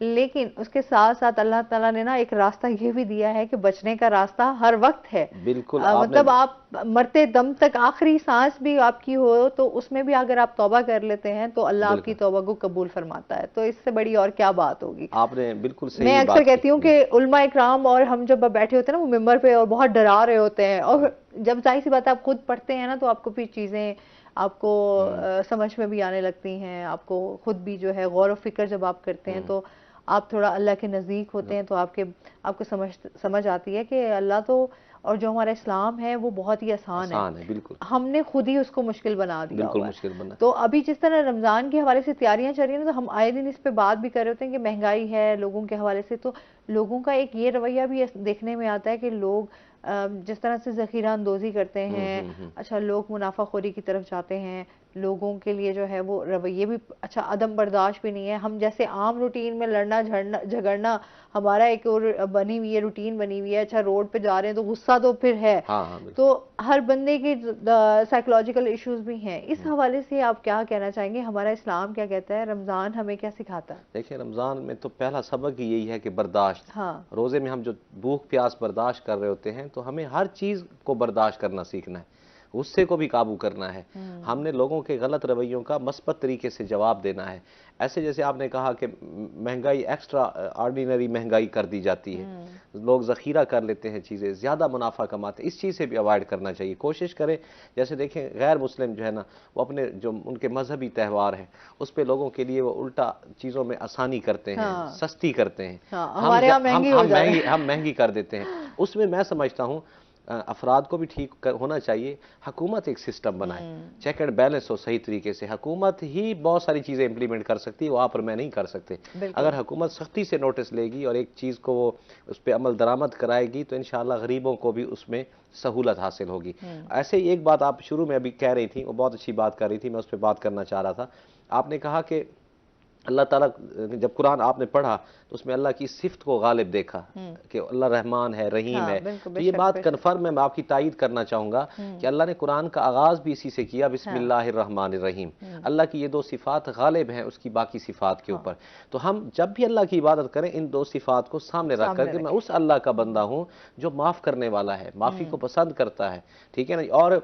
Speaker 1: लेकिन उसके साथ साथ अल्लाह ताला ने ना एक रास्ता ये भी दिया है कि बचने का रास्ता हर वक्त है।
Speaker 4: बिल्कुल
Speaker 1: मतलब आप मरते दम तक आखिरी सांस भी आपकी हो तो उसमें भी अगर आप तौबा कर लेते हैं तो अल्लाह आपकी तौबा को कबूल फरमाता है। तो इससे बड़ी और क्या बात होगी।
Speaker 4: आपने बिल्कुल सही
Speaker 1: मैं अक्सर कहती हूँ कि उलमा इकराम और हम जब बैठे होते हैं ना वो मिंबर पे और बहुत डरा रहे होते हैं, और जब जाहिर सी बात है आप खुद पढ़ते हैं ना तो आपको फिर चीज़ें आपको समझ में भी आने लगती हैं, आपको खुद भी जो है गौर व फिक्र जब आप करते हैं तो आप थोड़ा अल्लाह के नज़दीक होते हैं तो आपको समझ आती है कि अल्लाह तो, और जो हमारा इस्लाम है वो बहुत ही आसान है।
Speaker 4: बिल्कुल
Speaker 1: हमने खुद ही उसको मुश्किल बना दिया,
Speaker 4: बिल्कुल मुश्किल बना।
Speaker 1: तो अभी जिस तरह रमज़ान के हवाले से तैयारियां चल रही हैं तो हम आए दिन इस पे बात भी कर रहे होते हैं कि महंगाई है लोगों के हवाले से, तो लोगों का एक ये रवैया भी देखने में आता है कि लोग जिस तरह से ज़ख़ीरा अंदोज़ी करते हैं, अच्छा लोग मुनाफाखोरी की तरफ जाते हैं, लोगों के लिए जो है वो रवैये भी अच्छा अदम बर्दाश्त भी नहीं है। हम जैसे आम रूटीन में लड़ना झगड़ना हमारा एक और बनी हुई है, रूटीन बनी हुई है, अच्छा रोड पे जा रहे हैं तो गुस्सा तो फिर है। तो हर बंदे के साइकोलॉजिकल इश्यूज भी हैं। इस हवाले से आप क्या कहना चाहेंगे, हमारा इस्लाम क्या कहता है, रमज़ान हमें क्या सिखाता है?
Speaker 4: देखिए रमज़ान में तो पहला सबक ही यही है कि बर्दाश्त। रोज़े में हम जो भूख प्यास बर्दाश्त कर रहे होते हैं तो हमें हर चीज़ को बर्दाश्त करना सीखना है, गुस्से को भी काबू करना है। हमने लोगों के गलत रवैयों का मस्बत तरीके से जवाब देना है। ऐसे जैसे आपने कहा कि महंगाई एक्स्ट्रा ऑर्डिनरी महंगाई कर दी जाती है, लोग ज़ख़ीरा कर लेते हैं, चीज़ें ज़्यादा मुनाफा कमाते हैं, इस चीज़ से भी अवॉइड करना चाहिए। कोशिश करें, जैसे देखें गैर मुस्लिम जो है ना वो अपने जो उनके मजहबी त्यौहार हैं उस पर लोगों के लिए वो उल्टा चीज़ों में आसानी करते हैं, सस्ती करते हैं। हम महंगी कर देते हैं। उसमें मैं समझता हूँ अफराद को भी ठीक होना चाहिए। हुकूमत एक सिस्टम बनाए, चेक एंड बैलेंस हो सही तरीके से। हुकूमत ही बहुत सारी चीज़ें इंप्लीमेंट कर सकती है, वो आप और मैं नहीं कर सकते। अगर हुकूमत सख्ती से नोटिस लेगी और एक चीज़ को वो उस पर अमल दरामद कराएगी तो इंशाअल्लाह गरीबों को भी उसमें सहूलत हासिल होगी। ऐसे ही एक बात आप शुरू में अभी कह रही थी, वो बहुत अच्छी बात कर रही थी, मैं उस पर बात करना चाह रहा था। आपने कहा कि अल्लाह ताला, जब कुरान आपने पढ़ा तो उसमें अल्लाह की सिफ्त को गालिब देखा कि अल्लाह रहमान है, रहीम है। तो ये बात कन्फर्म है, मैं आपकी तायीद करना चाहूँगा कि अल्लाह ने कुरान का आगाज़ भी इसी से किया, बिस्मिल्लाहिर्रहमानिर्रहीम। अल्लाह की ये दो सिफ़ात गालिब हैं उसकी बाकी सिफ़ात के ऊपर। तो हम जब भी अल्लाह की इबादत करें इन दो सिफ़ात को सामने रख कर के मैं उस अल्लाह का बंदा हूँ जो माफ़ करने वाला है, माफ़ी को पसंद करता है, ठीक है ना। और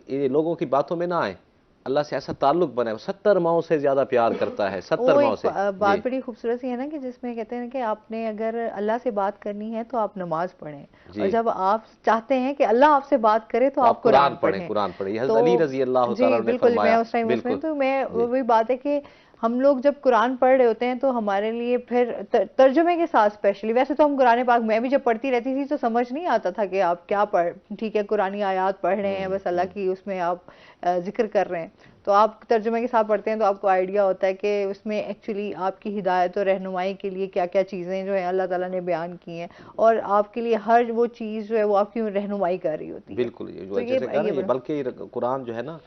Speaker 4: ये लोगों की बातों में ना आए, अल्लाह से ऐसा ताल्लुक बना है, 70 माओं से ज्यादा प्यार करता है, 70 माओं से।
Speaker 1: बात बड़ी खूबसूरत सी है ना कि जिसमें कहते हैं कि आपने अगर अल्लाह से बात करनी है तो आप नमाज पढ़ें, और जब आप चाहते हैं कि अल्लाह आपसे बात करे तो आप कुरान पढ़ें।
Speaker 4: कुरान पढ़ें। ये हज़रत अली रज़ी अल्लाह तआला ने
Speaker 1: बिल्कुल,
Speaker 4: फरमाया।
Speaker 1: मैं उस टाइम उसमें, तो मैं वही बात है कि हम लोग जब कुरान पढ़ रहे होते हैं तो हमारे लिए फिर तर्जुमे के साथ स्पेशली, वैसे तो हम कुरान पाक मैं भी जब पढ़ती रहती थी तो समझ नहीं आता था कि आप क्या पढ़, ठीक है कुरानी आयात पढ़ रहे हैं बस अल्लाह की, उसमें आप जिक्र कर रहे हैं, तो आप तर्जुमे के साथ पढ़ते हैं तो आपको आइडिया होता है कि उसमें एक्चुअली आपकी हिदायत और रहनुमाई के लिए क्या क्या चीज़ें जो है अल्लाह ताला ने बयान की हैं, और आपके लिए हर वो चीज़ जो है वो आपकी रहनुमाई कर रही होती है।
Speaker 4: बिल्कुल, ये बल्कि कुरान जो है ना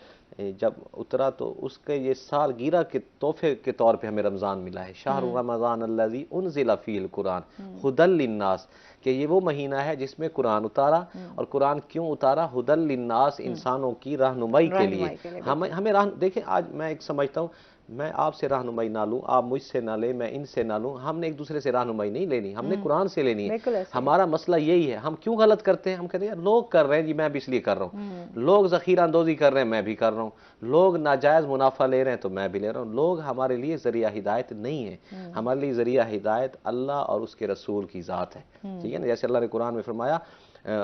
Speaker 4: जब उतरा तो उसके ये सालगिरह के तोहफे के तौर पे हमें रमज़ान मिला है। शाहरु रमज़ान अल्लज़ी उनज़िला फ़ीहिल कुरान हुदल लिन्नास, कि ये वो महीना है जिसमें कुरान उतारा। और कुरान क्यों उतारा? हुदल लिन्नास, इंसानों की रहनुमाई के लिए। हमें देखिए, आज मैं एक समझता हूँ, मैं आपसे रहनुमाई ना लूँ, आप मुझसे ना ले, मैं इनसे ना लूँ, हमने एक दूसरे से रहनुमाई नहीं लेनी, हमने कुरान से लेनी है। हमारा मसला यही है, हम क्यों गलत करते हैं? हम कहते हैं यार लोग कर रहे हैं जी, मैं भी इसलिए कर रहा हूँ। लोग ज़ख़ीरा अंदोज़ी कर रहे हैं, मैं भी कर रहा हूँ। लोग नाजायज़ मुनाफा ले रहे हैं तो मैं भी ले रहा हूँ। लोग हमारे लिए ज़रिया हिदायत नहीं है, हमारे लिए ज़रिया हिदायत अल्लाह और उसके रसूल की ज़ात है, ठीक है ना। जैसे अल्लाह ने कुरान में फरमाया,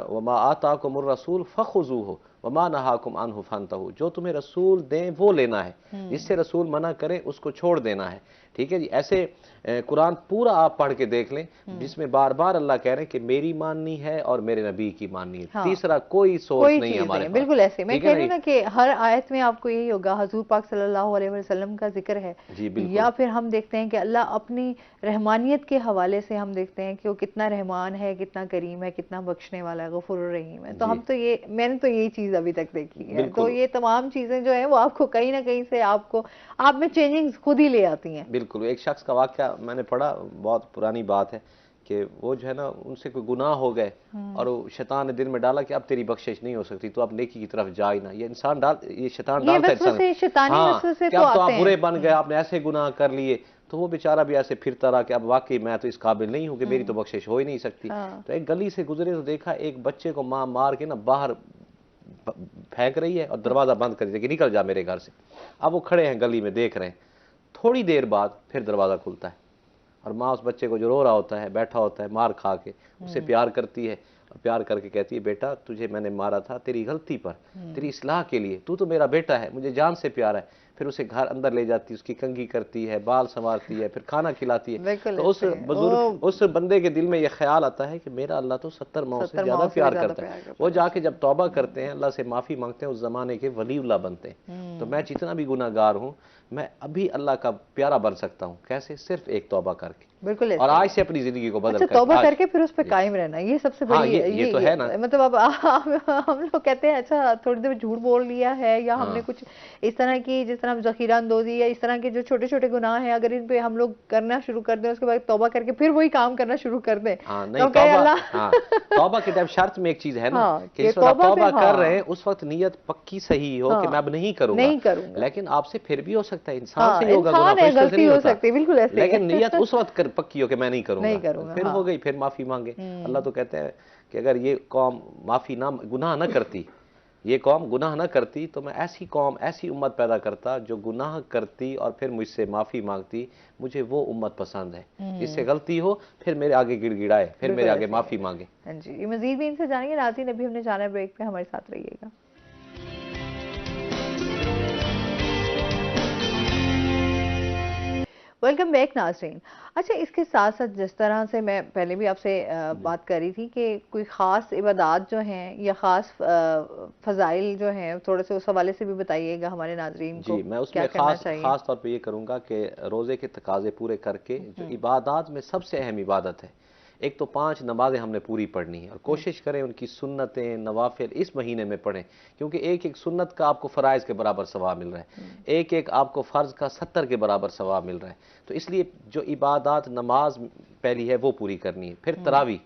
Speaker 4: वमा आताकुमुर रसूल फखुज़ूहु वमा नहाकुम अन्हु फंतहु, जो तुम्हें रसूल दें वो लेना है, जिससे रसूल मना करे उसको छोड़ देना है, ठीक है जी। ऐसे कुरान पूरा आप पढ़ के देख लें, जिसमें बार बार अल्लाह कह रहे हैं कि मेरी माननी है और मेरे नबी की माननी है। हाँ, तीसरा कोई सोर्स नहीं है हमारे पास। बिल्कुल
Speaker 1: ऐसे मैं कह रही हूँ ना कि हर आयत में आपको यही होगा हुजूर पाक सल्लल्लाहु अलैहि वसल्लम का जिक्र है, या फिर हम देखते हैं कि अल्लाह अपनी रहमानियत के हवाले से हम देखते हैं कि वो कितना रहमान है, कितना करीम है, कितना बख्शने वाला है, गफूर रहीम है। तो हम तो ये, मैंने तो यही चीज़ अभी तक देखी है। तो ये तमाम चीज़ें जो है वो आपको कहीं ना कहीं से आपको आप में चेंजिंग खुद ही ले आती हैं।
Speaker 4: बिल्कुल। एक शख्स का वाक़या मैंने पढ़ा, बहुत पुरानी बात है, कि वो जो है ना उनसे कोई गुनाह हो गए और वो शैतान ने दिल में डाला कि अब तेरी बख्शिश नहीं हो सकती, तो अब नेकी की तरफ जा ही ना। ये इंसान ये शैतान डालता है इंसान, हाँ, कि अब तो आप बुरे बन गए, आपने ऐसे गुनाह कर लिए। तो वो बेचारा भी ऐसे फिरता रहा कि अब वाकई मैं तो इस काबिल नहीं हूँ कि मेरी तो बख्शिश हो ही नहीं सकती। तो एक गली से गुजरे तो देखा एक बच्चे को माँ मार के ना बाहर फेंक रही है और दरवाजा बंद कर दिया कि निकल जा मेरे घर से। अब वो खड़े हैं गली में देख रहे हैं, थोड़ी देर बाद फिर दरवाजा खुलता है और माँ उस बच्चे को जो रो रहा होता है, बैठा होता है मार खा के, उसे प्यार करती है और प्यार करके कहती है, बेटा तुझे मैंने मारा था तेरी गलती पर, तेरी इस्लाह के लिए, तू तो मेरा बेटा है, मुझे जान से प्यार है। फिर उसे घर अंदर ले जाती है, उसकी कंघी करती है, बाल संवारती है, फिर खाना खिलाती है। तो उस बुजुर्ग, उस बंदे के दिल में यह ख्याल आता है कि मेरा अल्लाह तो 70 माओं से ज्यादा प्यार करता है। वो जाके जब तौबा करते हैं, अल्लाह से माफी मांगते हैं, उस जमाने के वलीउल्लाह बनते हैं। तो मैं जितना भी गुनाहगार हूँ, मैं अभी अल्लाह का प्यारा बन सकता हूँ। कैसे? सिर्फ एक तौबा करके।
Speaker 1: बिल्कुल,
Speaker 4: और आज से अपनी जिंदगी को बदल कर,
Speaker 1: तौबा करके फिर उस पर कायम रहना, ये सबसे बड़ी
Speaker 4: ये तो है ना।
Speaker 1: मतलब अब हम लोग कहते हैं अच्छा थोड़ी देर झूठ बोल लिया है, या हमने कुछ इस तरह की, जिस तरह ज़ख़ीरा अंदोज़ी या इस तरह के जो छोटे छोटे गुनाह हैं, अगर इन पे हम लोग करना शुरू कर दें, उसके बाद तौबा करके फिर वही काम करना शुरू कर दें,
Speaker 4: नहीं, तौबा के टाइम शर्त में एक चीज है ना कि तौबा कर रहे हैं उस वक्त नीयत पक्की सही हो कि मैं अब नहीं करूंगा। लेकिन आपसे फिर भी हो सकता है, इंसान से होगा, गलती हो सकती है, बिल्कुल ऐसे। लेकिन नीयत उस वक्त पक्की हो कि मैं नहीं करूंगा, फिर हो गई, फिर माफी मांगे। अल्लाह तो कहते हैं कि अगर ये कौम माफी ना, गुनाह ना करती, ये कौम गुनाह ना करती, तो मैं ऐसी कौम, ऐसी उम्मत पैदा करता जो गुनाह करती और फिर मुझसे माफी मांगती। मुझे वो उम्मत पसंद है जिससे गलती हो फिर मेरे आगे गिड़गिड़ाए, फिर मेरे आगे माफी मांगे।
Speaker 1: हाँ जी, मजीद भी इनसे जानेंगे। नाज़रीन अभी हमने जाना है ब्रेक पे, हमारे साथ रहिएगा। वेलकम बैक नाज़रीन। अच्छा, इसके साथ साथ जिस तरह से मैं पहले भी आपसे बात कर रही थी कि कोई ख़ास इबादत जो हैं या ख़ास फ़ज़ाइल जो हैं, थोड़े से उस हवाले से भी बताइएगा हमारे नाज़रीन को
Speaker 4: जी, मैं
Speaker 1: क्या
Speaker 4: उसमें
Speaker 1: करना चाहिए।
Speaker 4: ख़ास तौर पे ये करूँगा कि रोज़े के तकाज़े पूरे करके जो इबादत में सबसे अहम इबादत है, एक तो 5 नमाज़ें हमने पूरी पढ़नी है और कोशिश करें उनकी सुन्नतें, नवाफ़िल इस महीने में पढ़ें, क्योंकि एक-एक सुन्नत का आपको फ़राइज़ के बराबर सवाब मिल रहा है। एक-एक आपको फ़र्ज़ का 70 के बराबर सवाब मिल रहा है। तो इसलिए जो इबादत नमाज़ पहली है वो पूरी करनी है। फिर तरावी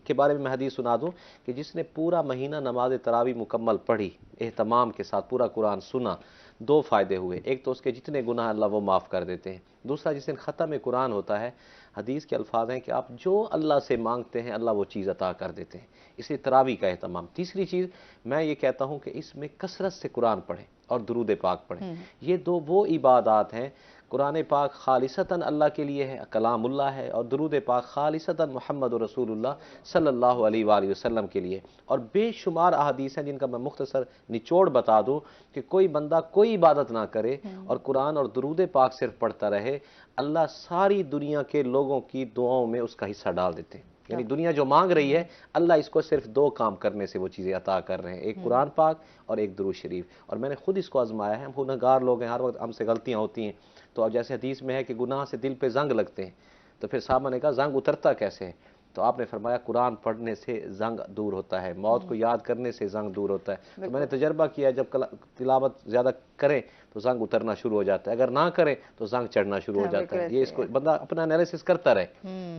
Speaker 4: के बारे में मैं हदीस सुना दूँ कि जिसने पूरा महीना नमाज़ तरावी मुकम्मल पढ़ी, एहतमाम के साथ पूरा कुरान सुना, 2 फ़ायदे हुए। एक तो उसके जितने गुनाह अल्लाह वो माफ़ कर देते हैं। दूसरा, जिस दिन ख़त्म कुरान होता है, हदीस के अल्फाज हैं कि आप जो अल्लाह से मांगते हैं अल्लाह वो चीज़ अता कर देते हैं। इसलिए तरावी का एहतमाम। तीसरी चीज़ मैं ये कहता हूँ कि इसमें कसरत से कुरान पढ़ें और दुरूद पाक पढ़ें। ये 2 वो इबादत हैं। कुरान पाक खालिसतन अल्लाह के लिए है, कलामुल्लाह है, और दुरूद पाक खालिसतन मुहम्मद रसूलुल्लाह सल्लल्लाहु अलैहि वसल्लम के लिए। और बेशुमार अहादीस हैं जिनका मैं मुख्तसर निचोड़ बता दूं कि कोई बंदा कोई इबादत ना करे और कुरान और दुरूद पाक सिर्फ पढ़ता रहे, अल्लाह सारी दुनिया के लोगों की दुआओं में उसका हिस्सा डाल देते हैं। यानी दुनिया जो मांग रही है, अल्लाह इसको सिर्फ 2 काम करने से वो चीज़ें अता कर रहे हैं, एक कुरान पाक और एक दुरूद शरीफ। और मैंने खुद इसको आजमाया है। हम गुनहगार लोग हैं, हर वक्त हमसे गलतियाँ होती हैं। तो अब जैसे हदीस में है कि गुनाह से दिल पे जंग लगते हैं, तो फिर साहबा ने कहा जंग उतरता कैसे है? तो आपने फरमाया कुरान पढ़ने से जंग दूर होता है, मौत को याद करने से जंग दूर होता है। तो मैंने तजर्बा किया, जब तिलावत ज़्यादा करें तो जंग उतरना शुरू हो जाता है, अगर ना करें तो जंग चढ़ना शुरू हो जाता है। ये इसको बंदा अपना एनालिसिस करता रहे।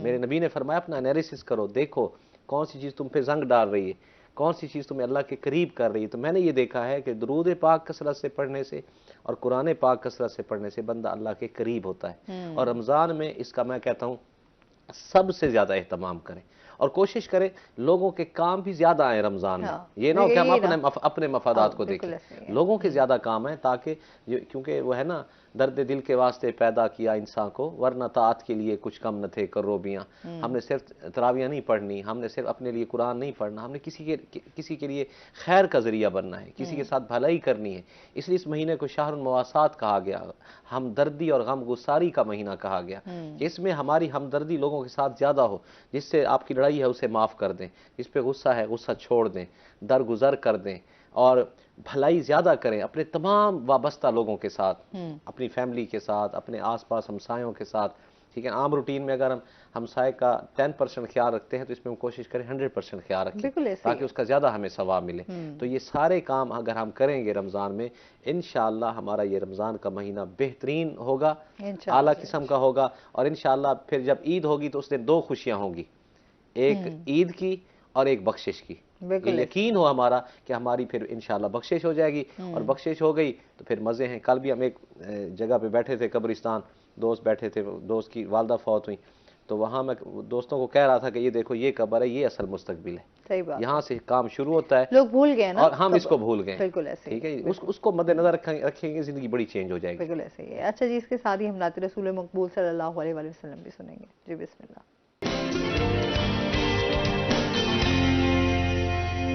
Speaker 4: मेरे नबी ने फरमाया अपना एनालिसिस करो, देखो कौन सी चीज़ तुम पे जंग डाल रही है, कौन सी चीज़ तुम्हें अल्लाह के करीब कर रही है। तो मैंने ये देखा है कि दुरूद पाक कसरत से पढ़ने से और कुरान पाक कसरत से पढ़ने से बंदा अल्लाह के करीब होता है। और रमज़ान में इसका मैं कहता हूँ सबसे ज़्यादा एहतमाम करें और कोशिश करें लोगों के काम भी ज़्यादा आए रमज़ान में। ये ना हो कि हम अपने मफादात को देखें, लोगों के ज़्यादा काम है, ताकि क्योंकि वो है ना, दर्द दिल के वास्ते पैदा किया इंसान को, वरना ताअत के लिए कुछ कम न थे करोबियाँ। हमने सिर्फ तरावियाँ नहीं पढ़नी, हमने सिर्फ अपने लिए कुरान नहीं पढ़ना, हमने किसी के लिए खैर का ज़रिया बनना है, किसी के साथ भलाई करनी है। इसलिए इस महीने को शहरुल मवासात कहा गया, हमदर्दी और गम गुसारी का महीना कहा गया। इसमें हमारी हमदर्दी लोगों के साथ ज़्यादा हो, जिससे आपकी लड़ाई है उसे माफ़ कर दें, जिस पे गुस्सा है गुस्सा छोड़ दें, दरगुजर कर दें और भलाई ज़्यादा करें अपने तमाम वाबस्ता लोगों के साथ, अपनी फैमिली के साथ, अपने आसपास हमसायों के साथ। ठीक है, आम रूटीन में अगर हम हमसाए का 10% ख्याल रखते हैं तो इसमें हम कोशिश करें 100% ख्याल रखें, ताकि उसका ज़्यादा हमें सवाब मिले। तो ये सारे काम अगर हम करेंगे रमज़ान में, इंशाअल्लाह हमारा ये रमज़ान का महीना बेहतरीन होगा, आला किस्म का होगा। और इंशाअल्लाह फिर जब ईद होगी तो उस दिन 2 खुशियाँ होंगी, एक ईद की और एक बख्शिश की। ये यकीन हो हमारा कि हमारी फिर इंशाल्लाह बख्शिश हो जाएगी, और बख्शिश हो गई तो फिर मज़े हैं। कल भी हम एक जगह पे बैठे थे, कब्रिस्तान, दोस्त बैठे थे, दोस्त की वालदा फौत हुई, तो वहाँ मैं दोस्तों को कह रहा था कि ये देखो ये कब्र है, ये असल मुस्तकबिल है, सही बात, यहाँ से काम शुरू होता है।
Speaker 1: लोग भूल गए ना, और
Speaker 4: हम इसको भूल गए।
Speaker 1: बिल्कुल ऐसे,
Speaker 4: ठीक है, उसको मद्देनजर रखेंगे, जिंदगी बड़ी चेंज हो जाएगी।
Speaker 1: बिल्कुल ऐसे ही है। अच्छा जी, इसके साथ ही हम नात रसूल मकबूल सल्लल्लाहु अलैहि वसल्लम भी सुनेंगे। जी बिस्मिल्लाह।